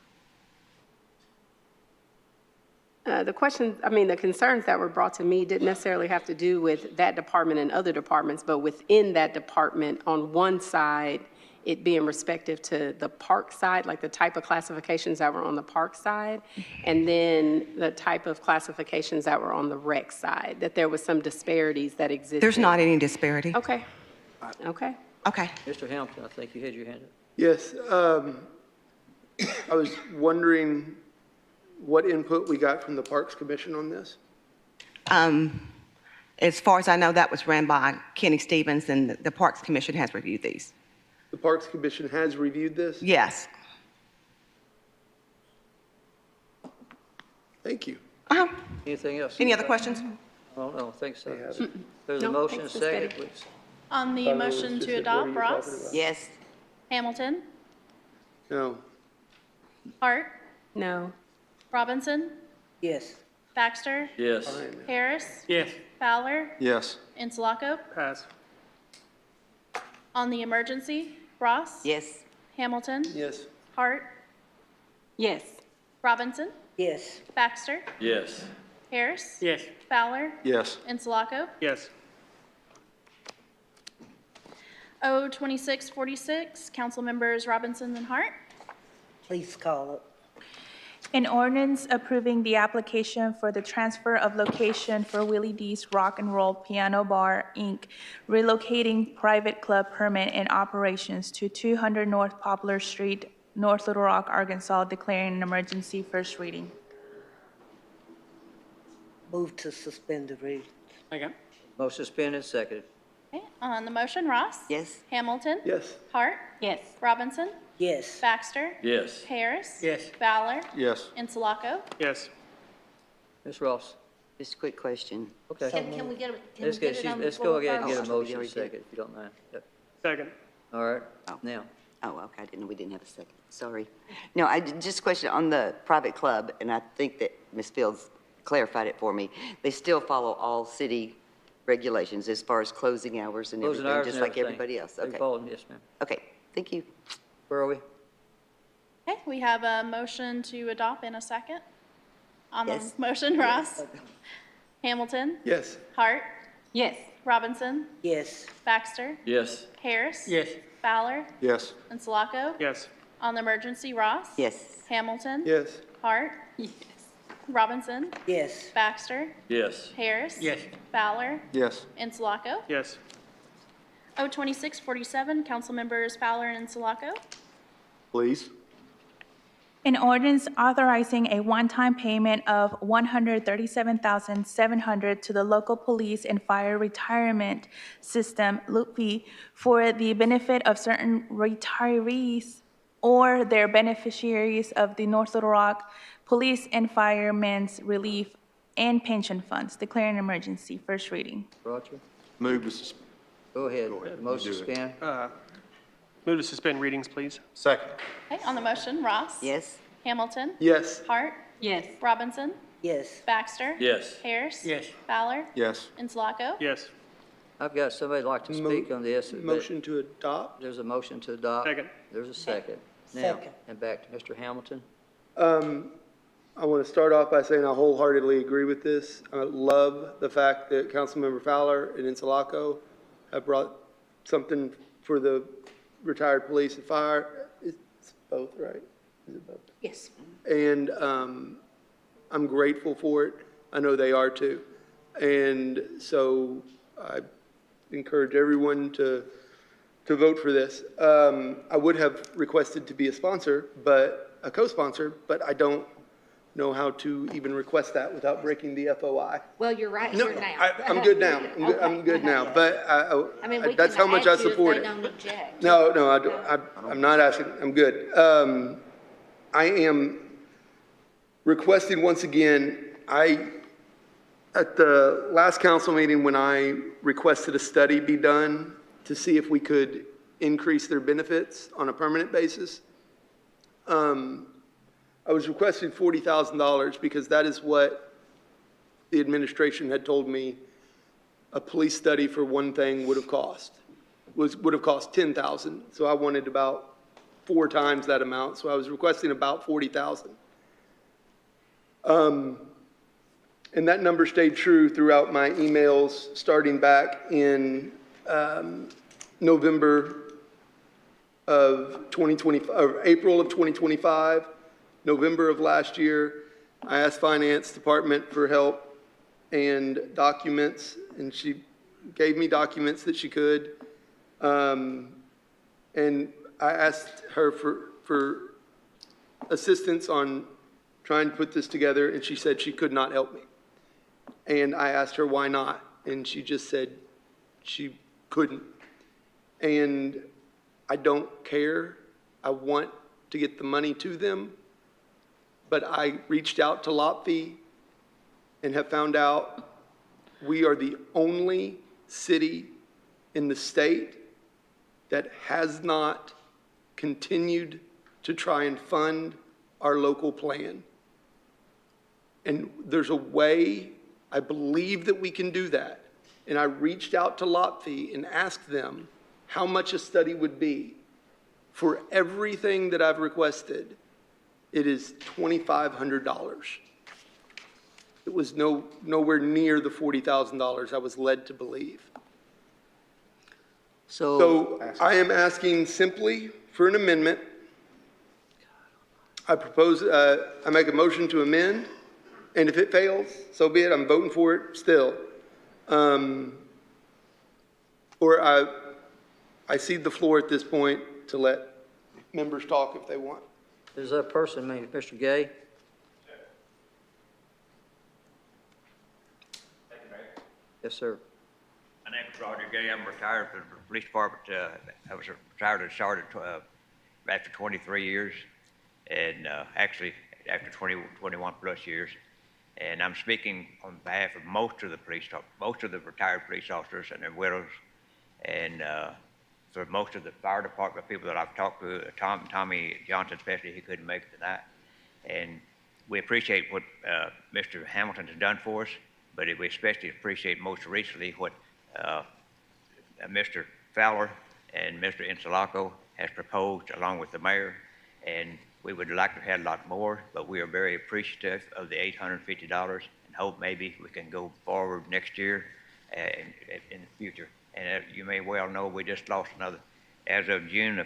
The questions, I mean, the concerns that were brought to me didn't necessarily have to do with that department and other departments, but within that department, on one side, it being respective to the park side, like the type of classifications that were on the park side, and then the type of classifications that were on the rec side, that there was some disparities that existed. There's not any disparity. Okay. Okay. Okay. Mr. Hamilton, I think you had your hand up. Yes. I was wondering what input we got from the Parks Commission on this? As far as I know, that was ran by Kenny Stevens, and the Parks Commission has reviewed these. The Parks Commission has reviewed this? Yes. Thank you. Anything else? Any other questions? Oh, no, I think so. There's a No, motion, a thanks, Ms. second, Betty. please. On the Thought it motion was to just that, what are adopt, you talking Ross? about? Yes. Hamilton? No. Hart? No. Robinson? Yes. Baxter? Yes. Harris? Yes. Fowler? Yes. Insulaco? Pass. On the emergency, Ross? Yes. Hamilton? Yes. Hart? Yes. Robinson? Yes. Baxter? Yes. Harris? Yes. Fowler? Yes. Insulaco? Yes. O 2646, council members Robinson and Hart. Please call it. An ordinance approving the application for the transfer of location for Willie D's Rock and Roll Piano Bar, Inc., relocating private club permit and operations to 200 North Poplar Street, North Little Rock, Arkansas, declaring an emergency. First reading. Move to suspend the reading. Second. Motion suspended, seconded. Okay, on the motion, Ross? Yes. Hamilton? Yes. Hart? Yes. Robinson? Yes. Baxter? Yes. Harris? Yes. Fowler? Yes. Insulaco? Yes. Ms. Ross? Just a quick question. Okay. Can we get, Let's let's go ahead and get a motion second, if you don't mind. Yep. Second. All right, now. Oh, okay, I didn't know we didn't have a second. Sorry. No, just a question on the private club, and I think that Ms. Fields clarified it for me. They still follow all city regulations as far as closing hours and Closing everything, hours just and like everything. everybody else? They Okay. follow them, yes, ma'am. Okay, thank you. Where are we? Okay, we have a motion to adopt in a second. On the Yes. motion, Ross? Hamilton? Yes. Hart? Yes. Robinson? Yes. Baxter? Yes. Harris? Yes. Fowler? Yes. Insulaco? Yes. On the emergency, Ross? Yes. Hamilton? Yes. Hart? Yes. Robinson? Yes. Baxter? Yes. Harris? Yes. Fowler? Yes. Insulaco? Yes. O 2647, council members Fowler and Insulaco. Please. An ordinance authorizing a one-time payment of $137,700 to the local police and fire retirement system, LUPI, for the benefit of certain retirees or their beneficiaries of the North Little Rock Police and Firemen's Relief and Pension Funds, declaring an emergency. First reading. Roger? Move to suspend. Go ahead. Go ahead. Motion You do it. suspend. Move to suspend readings, please. Second. Okay, on the motion, Ross? Yes. Hamilton? Yes. Hart? Yes. Robinson? Yes. Baxter? Yes. Harris? Yes. Fowler? Yes. Insulaco? Yes. I've got somebody like to speak on this. but Motion to adopt. There's a motion to adopt. Second. There's a second. Now, Second. and back to Mr. Hamilton. I want to start off by saying I wholeheartedly agree with this. I love the fact that Councilmember Fowler and Insulaco have brought something for the retired police and fire. It's both, right? Is it both? Yes. And I'm grateful for it. I know they are too. And so I encourage everyone to vote for this. I would have requested to be a sponsor, but a co-sponsor, but I don't know how to even request that without breaking the FOI. Well, you're right No, here now. I'm good now. I'm good now, but I mean, we that's can how much add I you if support they it. don't object. No, I don't, I'm not asking, I'm good. I am requesting once again, at the last council meeting, when I requested a study be done to see if we could increase their benefits on a permanent basis, I was requesting $40,000 because that is what the administration had told me a police study for one thing would have cost. Would have cost $10,000. So I wanted about 4 times that amount. So I was requesting about $40,000. And that number stayed true throughout my emails, starting back in November of 2020, or April of 2025, November of last year. I asked Finance Department for help and documents, and she gave me documents that she could. And I asked her for assistance on trying to put this together, and she said she could not help me. And I asked her why not, and she just said she couldn't. And I don't care. I want to get the money to them, but I reached out to LOPFI and have found out we are the only city in the state that has not continued to try and fund our local plan. And there's a way, I believe that we can do that. And I reached out to LOPFI and asked them how much a study would be. For everything that I've requested, it is $2,500. It was nowhere near the $40,000 I was led to believe. So I am asking simply for an amendment. I propose, I make a motion to amend, and if it fails, so be it, I'm voting for it still. Or I cede the floor at this point to let members talk if they want. There's a person, Mr. Gay. Yes, sir. My name is Roger Gay. I'm retired from the police department. I was retired and started after 23 years, and actually after 21 plus years. And I'm speaking on behalf of most of the retired police officers and their widows, and for most of the fire department people that I've talked to, Tommy Johnson especially, he couldn't make it tonight. And we appreciate what Mr. Hamilton has done for us, but we especially appreciate most recently what Mr. Fowler and Mr. Insulaco has proposed along with the mayor. And we would like to have had a lot more, but we are very appreciative of the $850 and hope maybe we can go forward next year in the future. And you may well know we just lost another. As of June the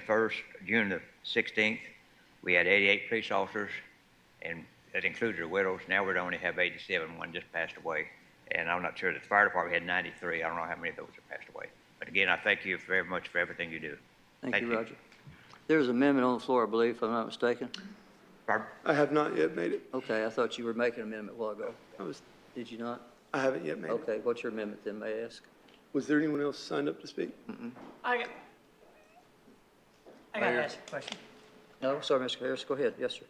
16th, we had 88 police officers, and that includes their widows. Now we only have 87. One just passed away. And I'm not sure that the fire department had 93. I don't know how many of those have passed away. But again, I thank you very much for everything you do. Thank you, Roger. There's an amendment on the floor, I believe, if I'm not mistaken. Pardon? I have not yet made it. Okay, I thought you were making an amendment a while ago. Did you not? I haven't yet made it. Okay, what's your amendment then, may I ask? Was there anyone else signed up to speak? I got to ask a question. No, sorry, Mr. Harris, go ahead. Yes, sir.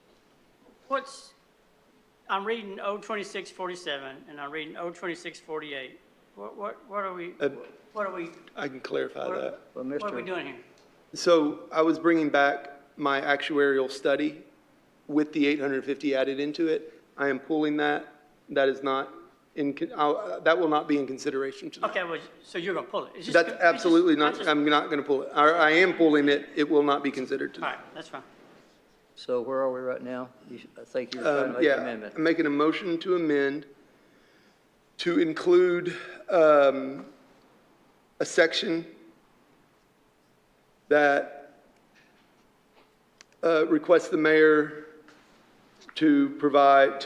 I'm reading 02647 and I'm reading 02648. What are we, I can clarify that. what are we doing here? So I was bringing back my actuarial study with the 850 added into it. I am pulling that. That is not that will not be in consideration tonight. Okay, well, so you're going to pull it? It's just- That's it's absolutely just- not, I'm not going to pull it. I am pulling it. It will not be considered All tonight. right, that's fine. So where are we right now? I think you're trying to make an Yeah, amendment. I'm making a motion to amend to include a section that requests the mayor to provide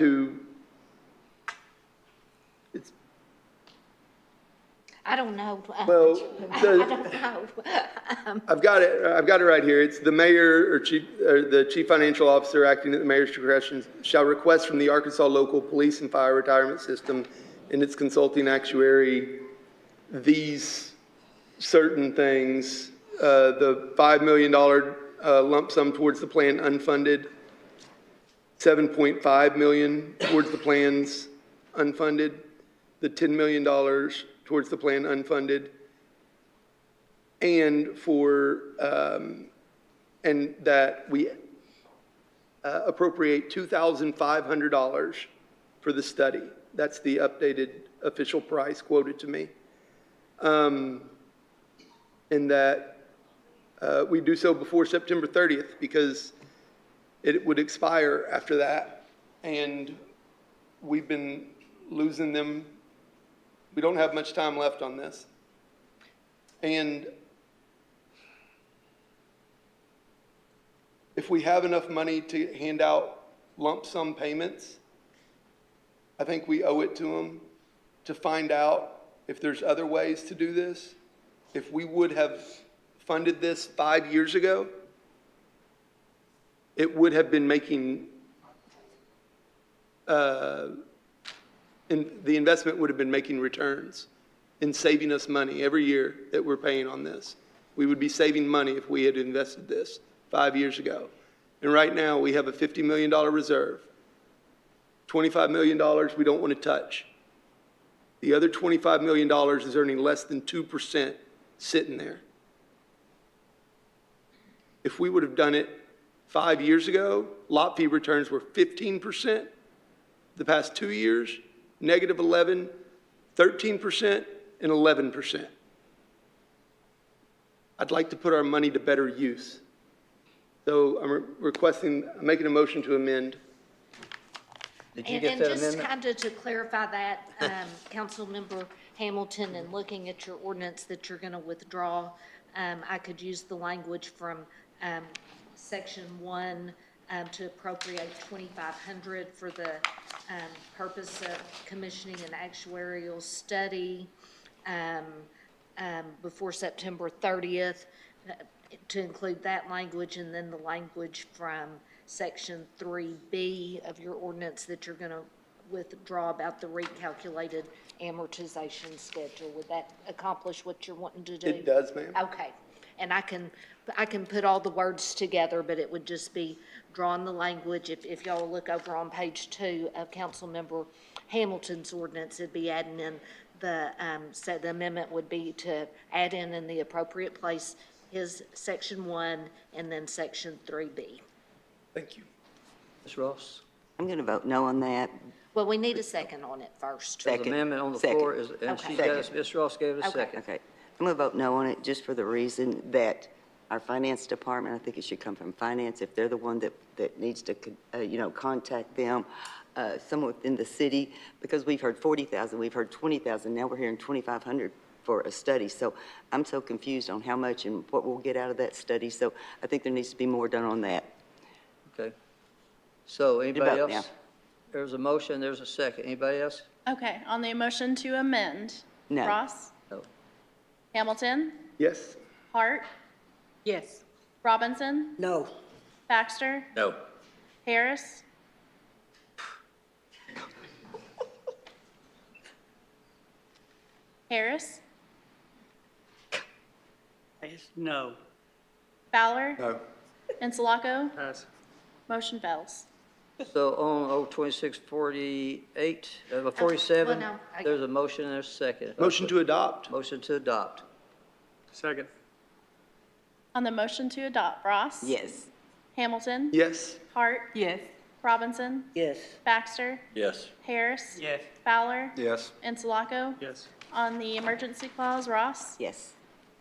I don't know. Well, I don't know. I've got it right here. It's the mayor or the chief financial officer acting at the mayor's discretion shall request from the Arkansas Local Police and Fire Retirement System and its consulting actuary these certain things. The $5 million lump sum towards the plan unfunded, $7.5 million towards the plan's unfunded, the $10 million towards the plan unfunded, and and that we appropriate $2,500 for the study. That's the updated official price quoted to me. And that we do so before September 30th because it would expire after that. And we've been losing them. We don't have much time left on this. And if we have enough money to hand out lump sum payments, I think we owe it to them to find out if there's other ways to do this. If we would have funded this 5 years ago, it would have been making, and the investment would have been making returns and saving us money every year that we're paying on this. We would be saving money if we had invested this 5 years ago. And right now, we have a $50 million reserve. $25 million we don't want to touch. The other $25 million is earning less than 2% sitting there. If we would have done it 5 years ago, lot fee returns were 15%. The past 2 years, negative 11, 13%, and 11%. I'd like to put our money to better use. So I'm making a motion to amend. Did you And get that just amendment? kind of to clarify that, Councilmember Hamilton, and looking at your ordinance that you're going to withdraw, I could use the language from Section 1 to appropriate $2,500 for the purpose of commissioning an actuarial study before September 30th, to include that language, and then the language from Section 3B of your ordinance that you're going to withdraw about the recalculated amortization schedule. Would that accomplish what you're wanting to do? It does, ma'am. Okay. And I can put all the words together, but it would just be drawing the language. If y'all will look over on page 2 of Councilmember Hamilton's ordinance, it'd be adding in the amendment would be to add in the appropriate place his Section 1 and then Section 3B. Thank you. Ms. Ross? I'm going to vote no on that. Well, we need a second on it first. There's an amendment on the floor, and Okay. she's got, Ms. Ross gave it a second. Okay. I'm going to vote no on it just for the reason that our finance department, I think it should come from finance, if they're the one that needs to, contact them, someone within the city, because we've heard 40,000, we've heard 20,000, now we're hearing 2,500 for a study. So I'm so confused on how much and what we'll get out of that study. So I think there needs to be more done on that. Okay. So anybody vote else? There's a motion, there's a second. Anybody else? Okay, on the motion to amend. No. Ross? No. Hamilton? Yes. Hart? Yes. Robinson? No. Baxter? No. Harris? Harris? No. Fowler? No. Insulaco? Pass. Motion fails. So on 02648, 47, Well, no, there's a motion and there's a second. Motion to adopt? Motion to adopt. Second. On the motion to adopt, Ross? Yes. Hamilton? Yes. Hart? Yes. Robinson? Yes. Baxter? Yes. Harris? Yes. Fowler? Yes. Insulaco? Yes. On the emergency clause, Ross? Yes.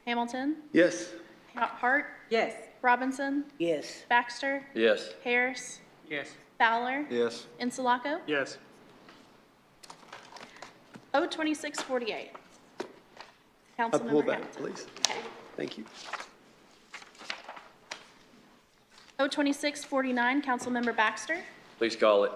Hamilton? Yes. Hart? Yes. Robinson? Yes. Baxter? Yes. Harris? Yes. Fowler? Yes. Insulaco? Yes. 02648. Pull Councilmember back, Hamilton. please. Okay. Thank you. 02649, Councilmember Baxter. Please call it.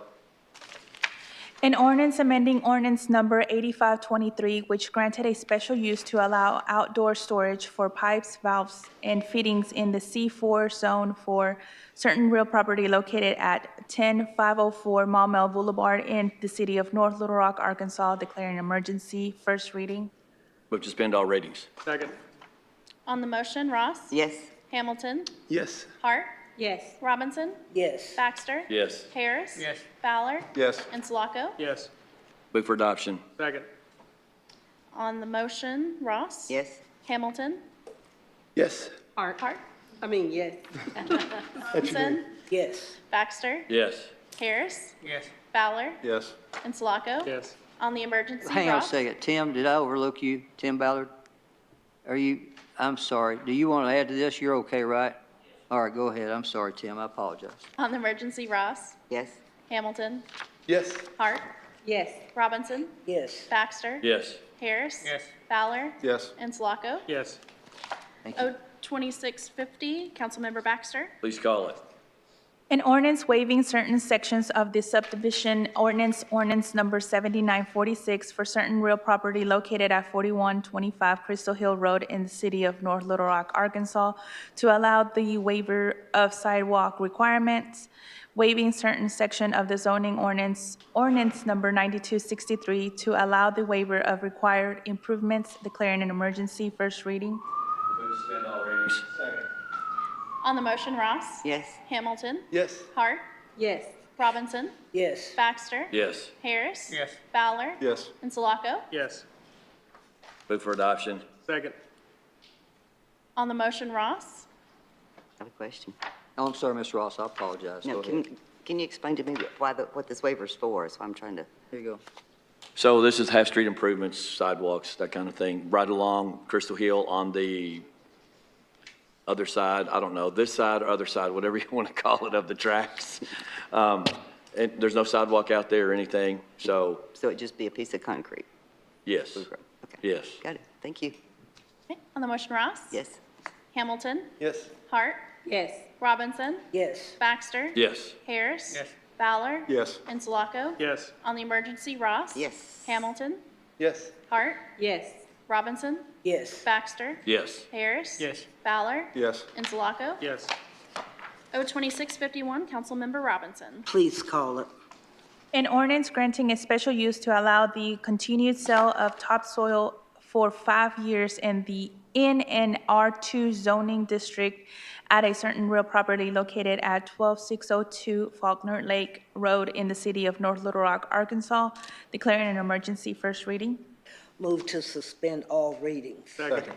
An ordinance amending ordinance number 8523, which granted a special use to allow outdoor storage for pipes, valves, and fittings in the C4 zone for certain real property located at 10504 Maumelle Boulevard in the city of North Little Rock, Arkansas, declaring an emergency. First reading. Move to suspend all readings. Second. On the motion, Ross? Yes. Hamilton? Yes. Hart? Yes. Robinson? Yes. Baxter? Yes. Harris? Yes. Fowler? Yes. Insulaco? Yes. Move for adoption. Second. On the motion, Ross? Yes. Hamilton? Yes. Hart? Yes. Robinson? Yes. Baxter? Yes. Harris? Yes. Fowler? Yes. Insulaco? Yes. On the emergency, Hang on a Ross? second. Tim, did I overlook you? Tim Ballard? I'm sorry. Do you want to add to this? You're okay, right? All right, go ahead. I'm sorry, Tim. I apologize. On the emergency, Ross? Yes. Hamilton? Yes. Hart? Yes. Robinson? Yes. Baxter? Yes. Harris? Yes. Fowler? Yes. Insulaco? Yes. Thank you. 02650, Councilmember Baxter? Please call it. An ordinance waiving certain sections of the subdivision ordinance number 7946 for certain real property located at 4125 Crystal Hill Road in the city of North Little Rock, Arkansas, to allow the waiver of sidewalk requirements, waiving certain section of the zoning ordinance number 9263 to allow the waiver of required improvements, declaring an emergency. First reading. Move to suspend all readings. On the motion, Ross? Yes. Hamilton? Yes. Hart? Yes. Robinson? Yes. Baxter? Yes. Harris? Yes. Fowler? Yes. Insulaco? Yes. Move for adoption. Second. On the motion, Ross? I have a question. Oh, I'm sorry, Ms. Ross. I apologize. No, Go ahead. can you explain to me what this waiver's for? So I'm trying to. Here you go. So this is half-street improvements, sidewalks, that kind of thing, right along Crystal Hill on the other side, I don't know, this side or other side, whatever you want to call it, of the tracks. And there's no sidewalk out there or anything, so So it'd just be a piece of concrete? yes, Okay. yes. Got it. Thank you. Okay. On the motion, Ross? Yes. Hamilton, Yes. Hart, Yes. Robinson, Yes. Baxter, Yes. Harris. Yes. Fowler. Yes. Insulaco. Yes. On the emergency, Ross. Yes. Hamilton, Yes. Hart, Yes. Robinson, Yes. Baxter, Yes. Harris. Yes. Fowler. Yes. Insulaco. Yes. O 2651, Councilmember Robinson. Please call it. An ordinance granting a special use to allow the continued sale of topsoil for 5 years in an R2 zoning district at a certain real property located at 12602 Faulkner Lake Road in the city of North Little Rock, Arkansas, declaring an emergency. First reading. Move to suspend all readings. Second.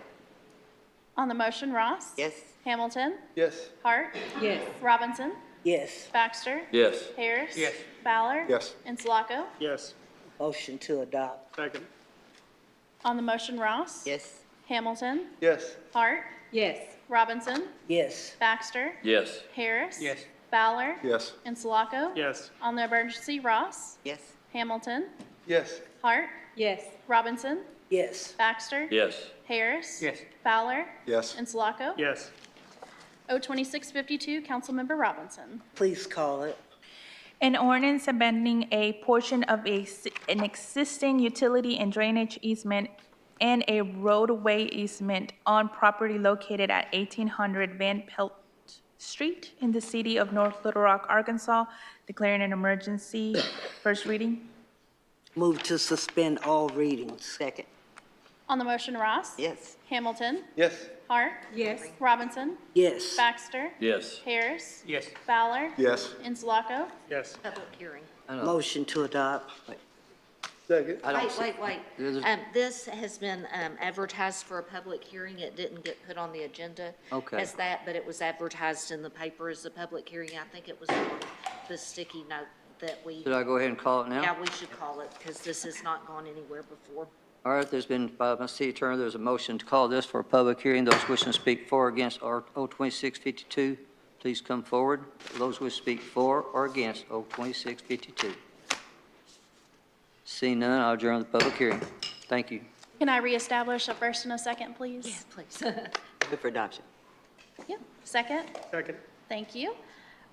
On the motion, Ross. Yes. Hamilton, Yes. Hart, Yes. Robinson, Yes. Baxter, Yes. Harris. Yes. Fowler. Yes. Insulaco. Yes. Motion to adopt. Second. On the motion, Ross. Yes. Hamilton, Yes. Hart, Yes. Robinson, Yes. Baxter, Yes. Harris. Yes. Fowler. Yes. Insulaco. Yes. On the emergency, Ross. Yes. Hamilton, Yes. Hart, Yes. Robinson, Yes. Baxter. Yes. Harris. Yes. Fowler. Yes. Insulaco. Yes. O 2652, Councilmember Robinson. Please call it. An ordinance abandoning a portion of an existing utility and drainage easement and a roadway easement on property located at 1800 Van Pelt Street in the city of North Little Rock, Arkansas, declaring an emergency. First reading. Move to suspend all readings. Second. On the motion, Ross. Yes. Hamilton, Yes. Hart, Yes. Robinson, Yes. Baxter, Yes. Harris. Yes. Fowler. Yes. Insulaco. Yes. Public hearing. Motion to adopt. Second. I don't see- Wait. There's- This has been advertised for a public hearing. It didn't get put on the agenda Okay. as that, but it was advertised in the paper as a public hearing. I think it was on the sticky note that we, Should I go ahead and call it now? yeah, we should call it because this has not gone anywhere before. All right, there's been, by my city attorney, there's a motion to call this for a public hearing. Those wishing to speak for or against O 2652, please come forward. Those who speak for or against O 2652. Seeing none, I'll adjourn the public hearing. Thank you. Can I reestablish a first and a second, please? Yes, please. Move for adoption. Yeah, second. Second. Thank you.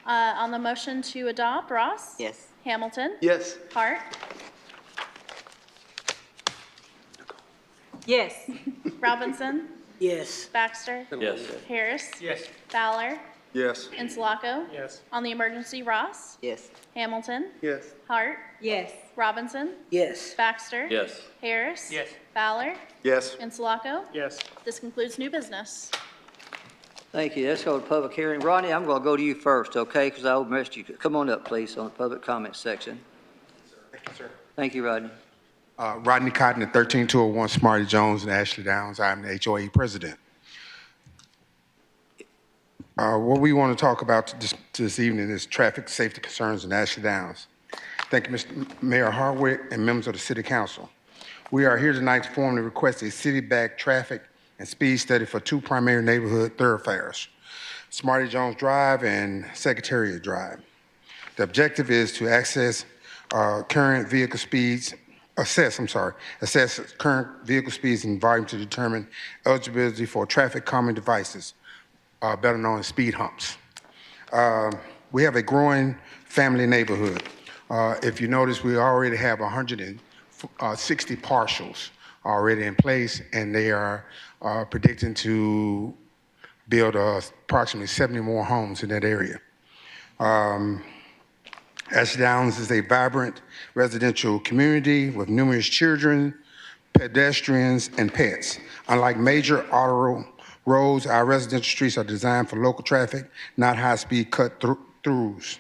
On the motion to adopt, Ross. Yes. Hamilton. Yes. Hart. Yes. Robinson. Yes. Baxter. Yes. Harris. Yes. Fowler. Yes. Insulaco. Yes. On the emergency, Ross. Yes. Hamilton. Yes. Hart. Yes. Robinson. Yes. Baxter. Yes. Harris. Yes. Fowler. Yes. Insulaco. Yes. This concludes new business. Thank you. Let's go to public hearing. Ronnie, I'm going to go to you first, okay? Because I missed you. Come on up, please, on the public comment section. Thank you, sir. Thank you, Rodney. Rodney Cotton at 13201 Smarty Jones in Ashley Downs. I'm the HOA president. What we want to talk about this evening is traffic safety concerns in Ashley Downs. Thank you, Mr. Mayor Hardwick and members of the City Council. We are here tonight to formally request a city-backed traffic and speed study for two primary neighborhood thoroughfares, Smarty Jones Drive and Secretariat Drive. The objective is to assess current vehicle speeds and volume to determine eligibility for traffic calming devices, better known as speed humps. We have a growing family neighborhood. If you notice, we already have 160 partials already in place, and they are predicting to build approximately 70 more homes in that area. Ashley Downs is a vibrant residential community with numerous children, pedestrians, and pets. Unlike major auto roads, our residential streets are designed for local traffic, not high-speed cut-throughs.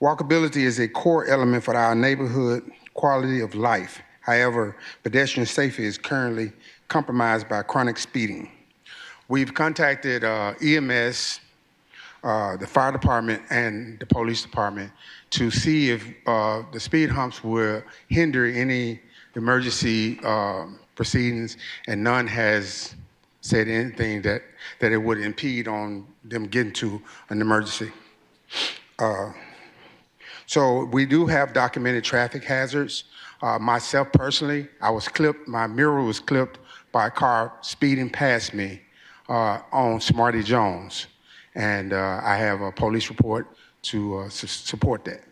Walkability is a core element for our neighborhood quality of life. However, pedestrian safety is currently compromised by chronic speeding. We've contacted EMS, the fire department, and the police department to see if the speed humps will hinder any emergency proceedings, and none has said anything that it would impede on them getting to an emergency. So we do have documented traffic hazards. Myself personally, my mirror was clipped by a car speeding past me on Smarty Jones. And I have a police report to support that.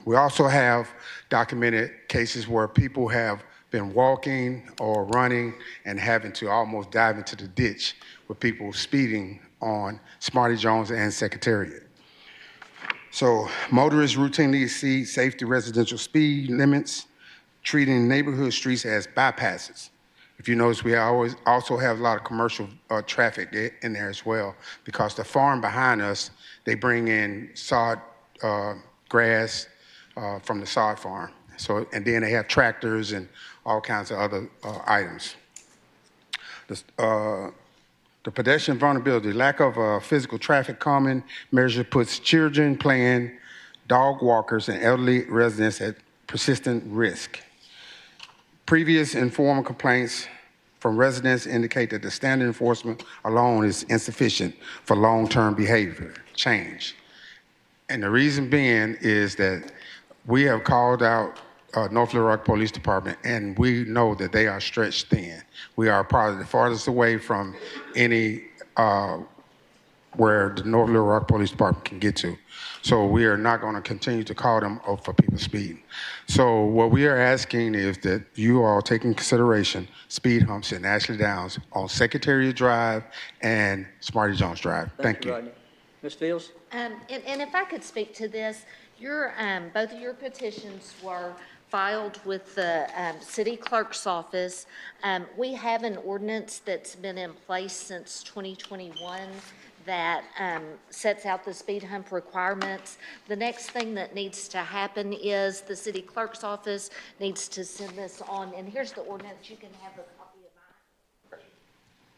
We also have documented cases where people have been walking or running and having to almost dive into the ditch with people speeding on Smarty Jones and Secretariat. So motorists routinely exceed safety residential speed limits, treating neighborhood streets as bypasses. If you notice, we also have a lot of commercial traffic in there as well, because the farm behind us, they bring in sod grass from the sod farm. So, and then they have tractors and all kinds of other items. The pedestrian vulnerability, lack of physical traffic calming measure puts children playing, dog walkers, and elderly residents at persistent risk. Previous informal complaints from residents indicate that the standard enforcement alone is insufficient for long-term behavior change. And the reason being is that we have called out North Little Rock Police Department, and we know that they are stretched thin. We are probably the farthest away from any where the North Little Rock Police Department can get to. So we are not going to continue to call them up for people speeding. So what we are asking is that you all take in consideration speed humps in Ashley Downs on Secretariat Drive and Smarty Jones Drive. Thank you. Rodney. Ms. Fields? And if I could speak to this, both of your petitions were filed with the city clerk's office. We have an ordinance that's been in place since 2021 that sets out the speed hump requirements. The next thing that needs to happen is the city clerk's office needs to send this on, and here's the ordinance. You can have a copy of mine.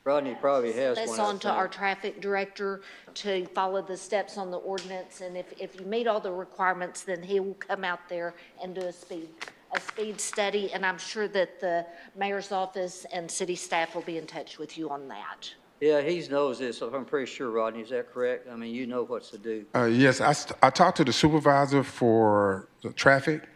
Rodney probably has one. This on to our traffic director to follow the steps on the ordinance, and if you meet all the requirements, then he will come out there and do a speed study, and I'm sure that the mayor's office and city staff will be in touch with you on that. Yeah, he knows this, so I'm pretty sure, Rodney, is that correct? I mean, you know what to do. Yes, I talked to the supervisor for the traffic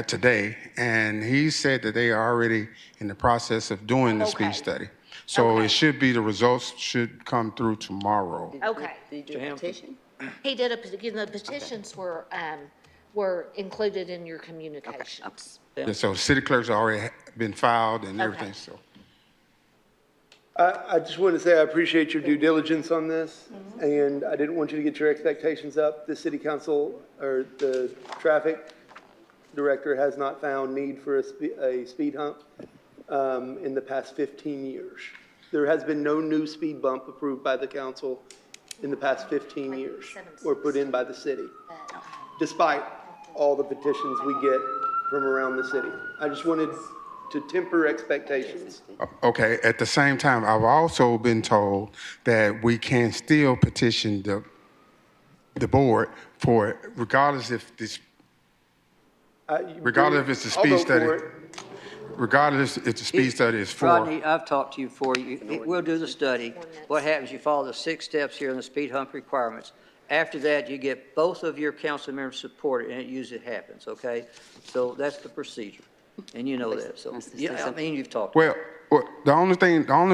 today, and he said that they are already in the process of doing the speed study. So it should be, the results should come through tomorrow. Okay. Did you do a petition? He did the petitions were included in your communications. Yeah, so the city clerk's already been filed and everything, so. I just want to say I appreciate your due diligence on this, and I didn't want you to get your expectations up. The city council or the traffic director has not found need for a speed hump in the past 15 years. There has been no new speed bump approved by the council in the past 15 years or put in by the city, despite all the petitions we get from around the city. I just wanted to temper expectations. Okay, at the same time, I've also been told that we can still petition the board for it, regardless if it's a speed study. Regardless if the speed study is for. Rodney, I've talked to you before. We'll do the study. What happens, you follow the 6 steps here in the speed hump requirements. After that, you get both of your council members supported, and it usually happens, okay? So that's the procedure, and you know that. So, yeah, I mean, you've talked. Well, the only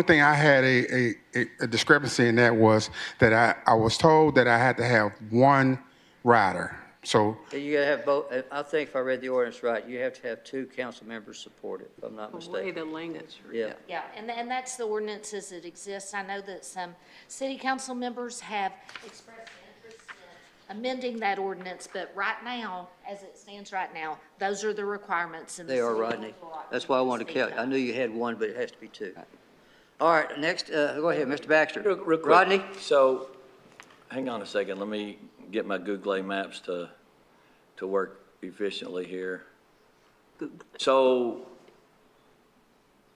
thing I had a discrepancy in that was that I was told that I had to have one rider. So You gotta have both. I think if I read the ordinance right, you have to have 2 council members support it, if I'm not The way mistaken. the language. Yeah. Yeah, and that's the ordinance as it exists. I know that some city council members have expressed interest in amending that ordinance, but right now, as it stands right now, those are the requirements in the They city. are, Rodney. That's why I wanted to count. I knew you had one, but it has to be 2. All right, next, go ahead, Mr. Baxter. Real quick. Rodney? So, hang on a second. Let me get my Google Maps to work efficiently here. So,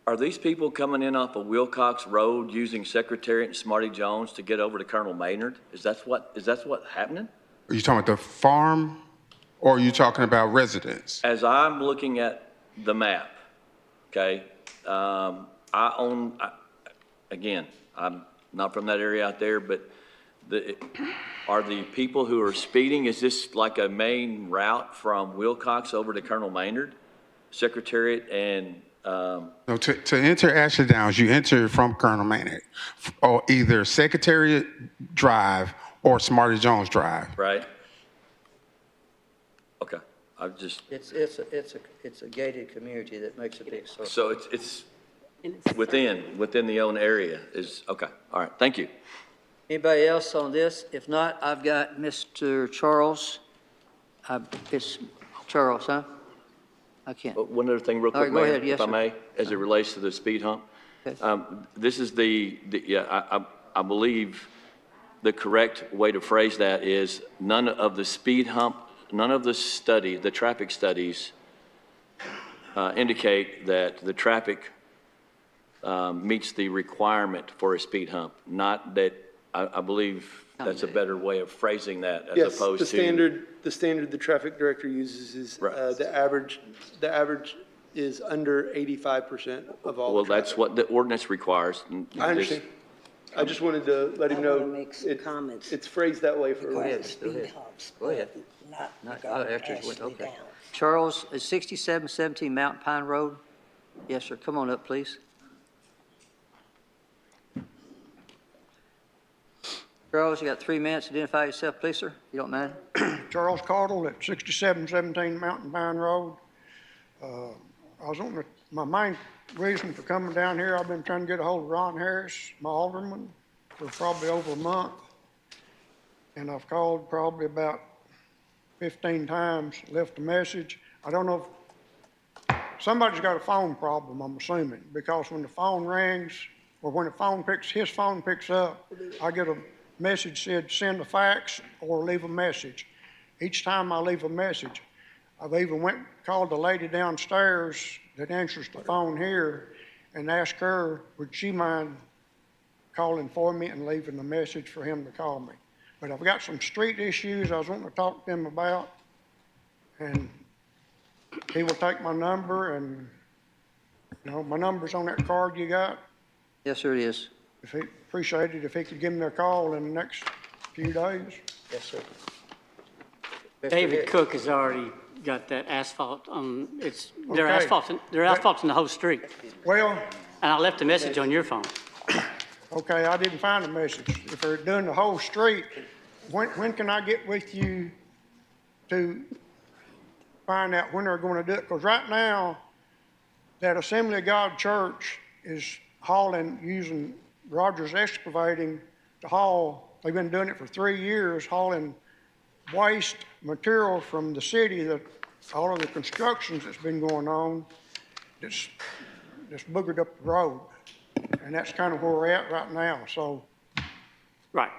are these people coming in off of Wilcox Road using Secretariat and Smarty Jones to get over to Colonel Maynard? Is that what happening? are you talking about the farm, or are you talking about residents? As I'm looking at the map, okay, again, I'm not from that area out there, but are the people who are speeding, is this like a main route from Wilcox over to Colonel Maynard, Secretariat and No, to enter Ashley Downs, you enter from Colonel Manick, or either Secretariat Drive or Smarty Jones Drive. right? Okay, I've just, It's a gated community that makes a big circle. so it's within the own area is, okay, all right, thank you. Anybody else on this? If not, I've got Mr. Charles. It's Charles, huh? I can't. But one other thing real All right, quick, go Mayor, ahead. Yes, if I sir. may, as it relates to the speed hump. Okay. This is I believe the correct way to phrase that is none of the speed hump, none of the traffic studies indicate that the traffic meets the requirement for a speed hump. Not that, I believe that's a better way of phrasing that as Yes, opposed to. the standard the traffic director uses is, Right. the average is under 85% of all Well, traffic. that's what the ordinance requires. I understand. I just wanted to let him I wanna know make some comments. it's phrased that way for a Go reason. ahead, go ahead. Go ahead. Not Not, regarding after it went, Ashley okay. Downs. Charles, is 6717 Mountain Pine Road? Yes, sir. Come on up, please. Charles, you got 3 minutes. Identify yourself, please, sir. You don't mind? Charles Caudle at 6717 Mountain Pine Road. I was on my main reason for coming down here, I've been trying to get a hold of Ron Harris, my alderman, for probably over a month. And I've called probably about 15 times, left a message. I don't know if somebody's got a phone problem, I'm assuming, because when the phone rings, or when his phone picks up, I get a message said, send a fax or leave a message. Each time I leave a message, I've even called the lady downstairs that answers the phone here and asked her, would she mind calling for me and leaving a message for him to call me. But I've got some street issues I was wanting to talk to him about, and he will take my number, and, my number's on that card you got. Yes, sir, it is. If he, appreciate it if he could give me a call in the next few days. Yes, sir. David Cook has already got that asphalt on, they're Okay. asphalting the whole street. Well, And I left a message on your phone. okay, I didn't find a message. If they're doing the whole street, when can I get with you to find out when they're going to do it? Because right now, that Assembly of God Church is using Rogers Excavating to haul, they've been doing it for 3 years, hauling waste material from the city, that all of the constructions that's been going on, that's boogered up the road. And that's kind of where we're at right now, so. Right.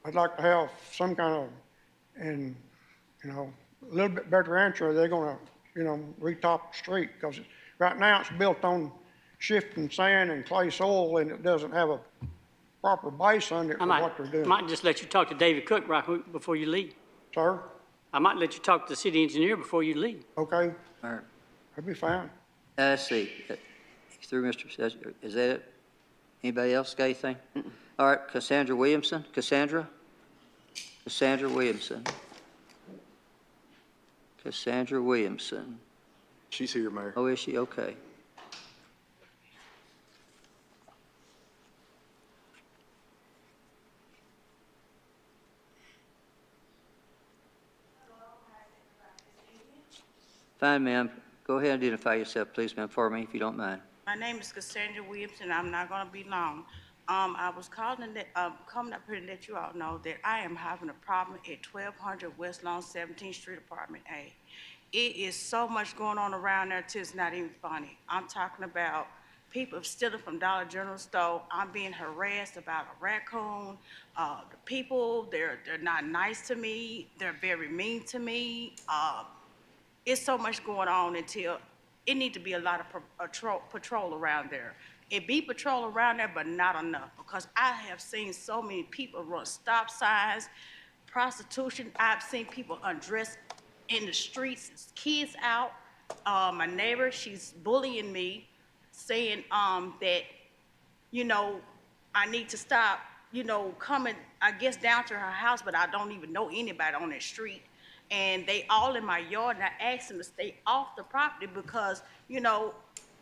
I'd like to have some kind of, and, a little bit better answer, they're gonna, retop the street, because right now it's built on shifting sand and clay soil, and it doesn't have a proper base under it for what they're doing. I might just let you talk to David Cook before you leave. Sir? I might let you talk to the city engineer before you leave. Okay. All right. That'd be fine. Let's see. Through Mr. Is that it? Anybody else got anything? All right, Cassandra Williamson. Cassandra Williamson. Cassandra Williamson. She's here, Mayor. Oh, is she? Okay. Fine, ma'am. Go ahead and identify yourself, please, ma'am, for me, if you don't mind. My name is Cassandra Williamson. I'm not going to be long. I was coming up here to let you all know that I am having a problem at 1200 West Lawn 17th Street, Apartment A. It is so much going on around there till it's not even funny. I'm talking about people stealing from Dollar General store. I'm being harassed about a raccoon. The people, they're not nice to me. They're very mean to me. It's so much going on until it need to be a lot of patrol around there. It be patrol around there, but not enough, because I have seen so many people run stop signs, prostitution. I've seen people undressed in the streets, kids out. My neighbor, she's bullying me, saying that, I need to stop, coming, I guess, down to her house, but I don't even know anybody on that street. And they all in my yard, and I asked them to stay off the property because,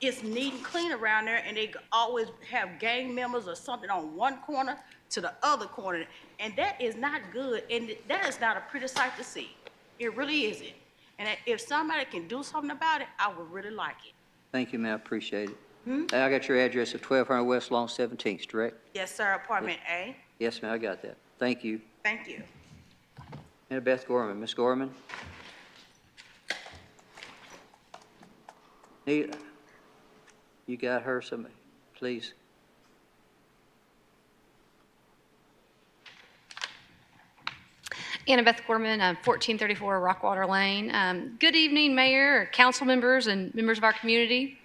it's neat and clean around there, and they always have gang members or something on one corner to the other corner, and that is not good, and that is not a pretty sight to see. It really isn't. And if somebody can do something about it, I would really like it. Thank you, ma'am, I appreciate it. I got your address of 1200 West Long 17th, correct? Yes, sir, apartment A. Yes, ma'am, I got that. Thank you. Thank you. Annabeth Gorman. Ms. Gorman? Nita, you got her, somebody, please. Annabeth Gorman, 1434 Rockwater Lane. Good evening, Mayor, council members, and members of our community.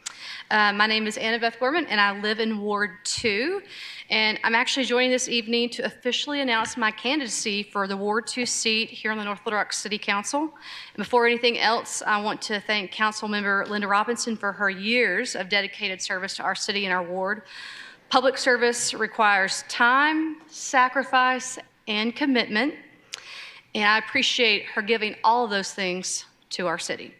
My name is Annabeth Gorman, and I live in Ward 2. And I'm actually joining this evening to officially announce my candidacy for the Ward 2 seat here on the North Little Rock City Council. And before anything else, I want to thank Council Member Linda Robinson for her years of dedicated service to our city and our ward. Public service requires time, sacrifice, and commitment. And I appreciate her giving all of those things to our city.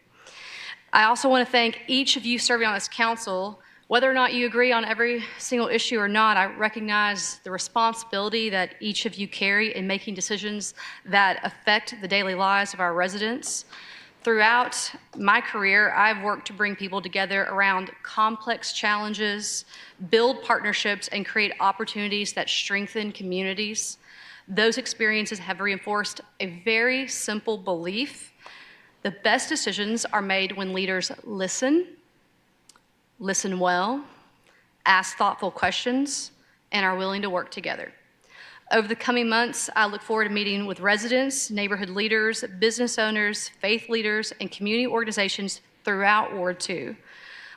I also want to thank each of you serving on this council. Whether or not you agree on every single issue or not, I recognize the responsibility that each of you carry in making decisions that affect the daily lives of our residents. Throughout my career, I've worked to bring people together around complex challenges, build partnerships, and create opportunities that strengthen communities. Those experiences have reinforced a very simple belief: the best decisions are made when leaders listen well, ask thoughtful questions, and are willing to work together. Over the coming months, I look forward to meeting with residents, neighborhood leaders, business owners, faith leaders, and community organizations throughout Ward 2.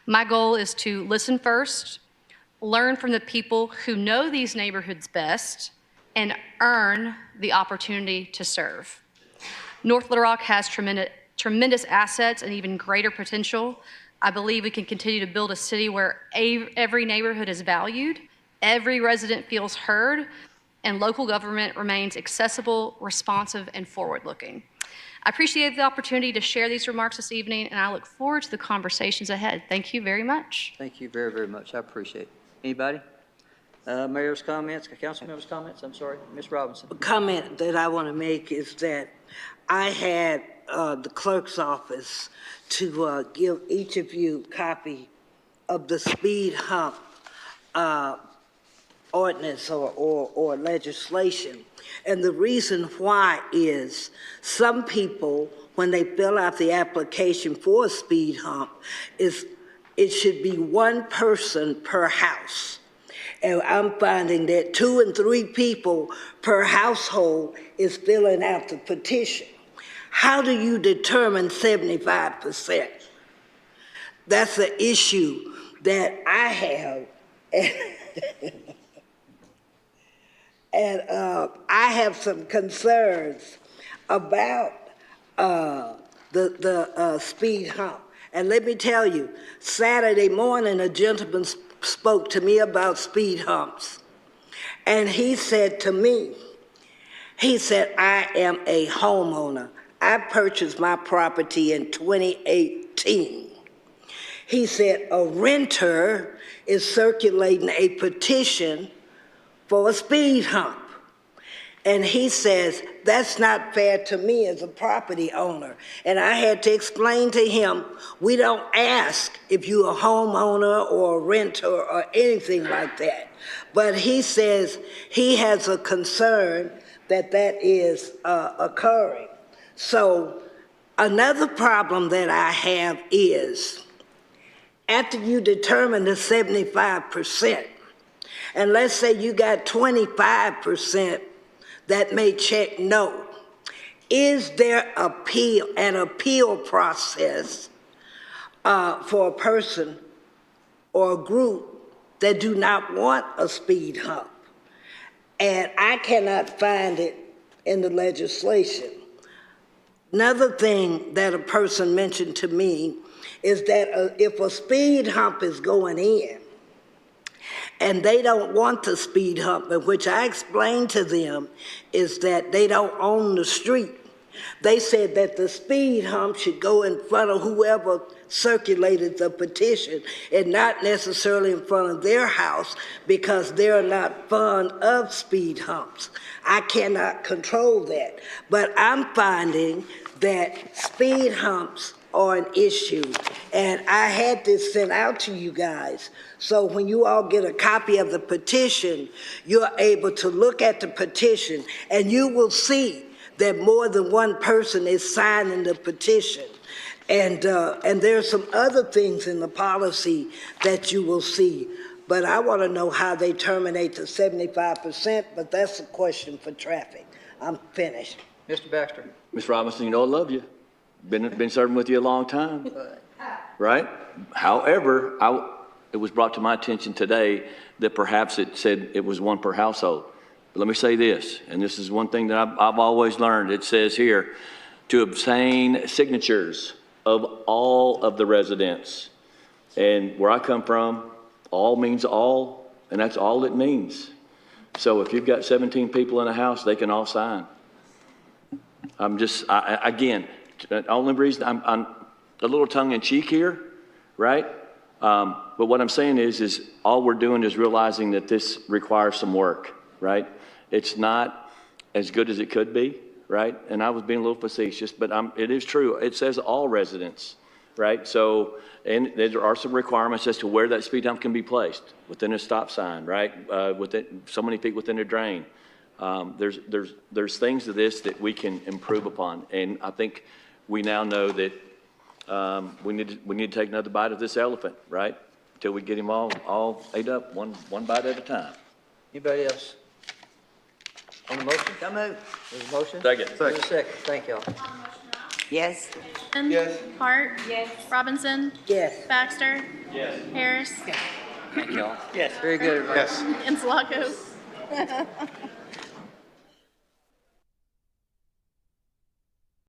My goal is to listen first, learn from the people who know these neighborhoods best, and earn the opportunity to serve. North Little Rock has tremendous assets and even greater potential. I believe we can continue to build a city where every neighborhood is valued, every resident feels heard, and local government remains accessible, responsive, and forward-looking. I appreciate the opportunity to share these remarks this evening, and I look forward to the conversations ahead. Thank you very much. Thank you very, very much. I appreciate it. Anybody? Mayor's comments, council members' comments? I'm sorry, Ms. Robinson. A comment that I want to make is that I had the clerk's office to give each of you a copy of the speed hump ordinance or legislation. And the reason why is some people, when they fill out the application for a speed hump, it should be one person per house. And I'm finding that 2 and 3 people per household is filling out the petition. How do you determine 75%? That's the issue that I have. And I have some concerns about the speed hump. And let me tell you, Saturday morning, a gentleman spoke to me about speed humps. And he said to me, he said, I am a homeowner. I purchased my property in 2018. He said, a renter is circulating a petition for a speed hump. And he says, that's not fair to me as a property owner. And I had to explain to him, we don't ask if you're a homeowner or a renter or anything like that. But he says he has a concern that that is occurring. So another problem that I have is, after you determine the 75%, and let's say you got 25% that may check no, is there an appeal process for a person or a group that do not want a speed hump? And I cannot find it in the legislation. Another thing that a person mentioned to me is that if a speed hump is going in and they don't want the speed hump, which I explained to them is that they don't own the street They said that the speed hump should go in front of whoever circulated the petition and not necessarily in front of their house because they're not fond of speed humps. I cannot control that. But I'm finding that speed humps are an issue. And I had this sent out to you guys. So when you all get a copy of the petition, you're able to look at the petition and you will see that more than one person is signing the petition. And there's some other things in the policy that you will see. But I want to know how they terminate the 75%, but that's a question for traffic. I'm finished. Mr. Baxter? Ms. Robinson, you know I love you. Been serving with you a long time, right? However, it was brought to my attention today that perhaps it said it was one per household. But let me say this, and this is one thing that I've always learned. It says here, to obtain signatures of all of the residents. And where I come from, all means all, and that's all it means. So if you've got 17 people in a house, they can all sign. Again, the only reason I'm a little tongue-in-cheek here, right? But what I'm saying is all we're doing is realizing that this requires some work, right? It's not as good as it could be, right? And I was being a little facetious, but it is true. It says all residents, right? So, and there are some requirements as to where that speed hump can be placed, within a stop sign, right? Within so many feet within a drain. There's things to this that we can improve upon, and I think we now know that we need to take another bite of this elephant, right? Until we get him all ate up, one bite at a time. Anybody else? On the motion? Come move. There's a motion? Second. There's a second. Thank y'all. Yes. Yes. Hart? Yes. Robinson? Yes. Baxter? Yes. Harris? Thank y'all. Yes. Very good, everybody. Yes. Insulaco?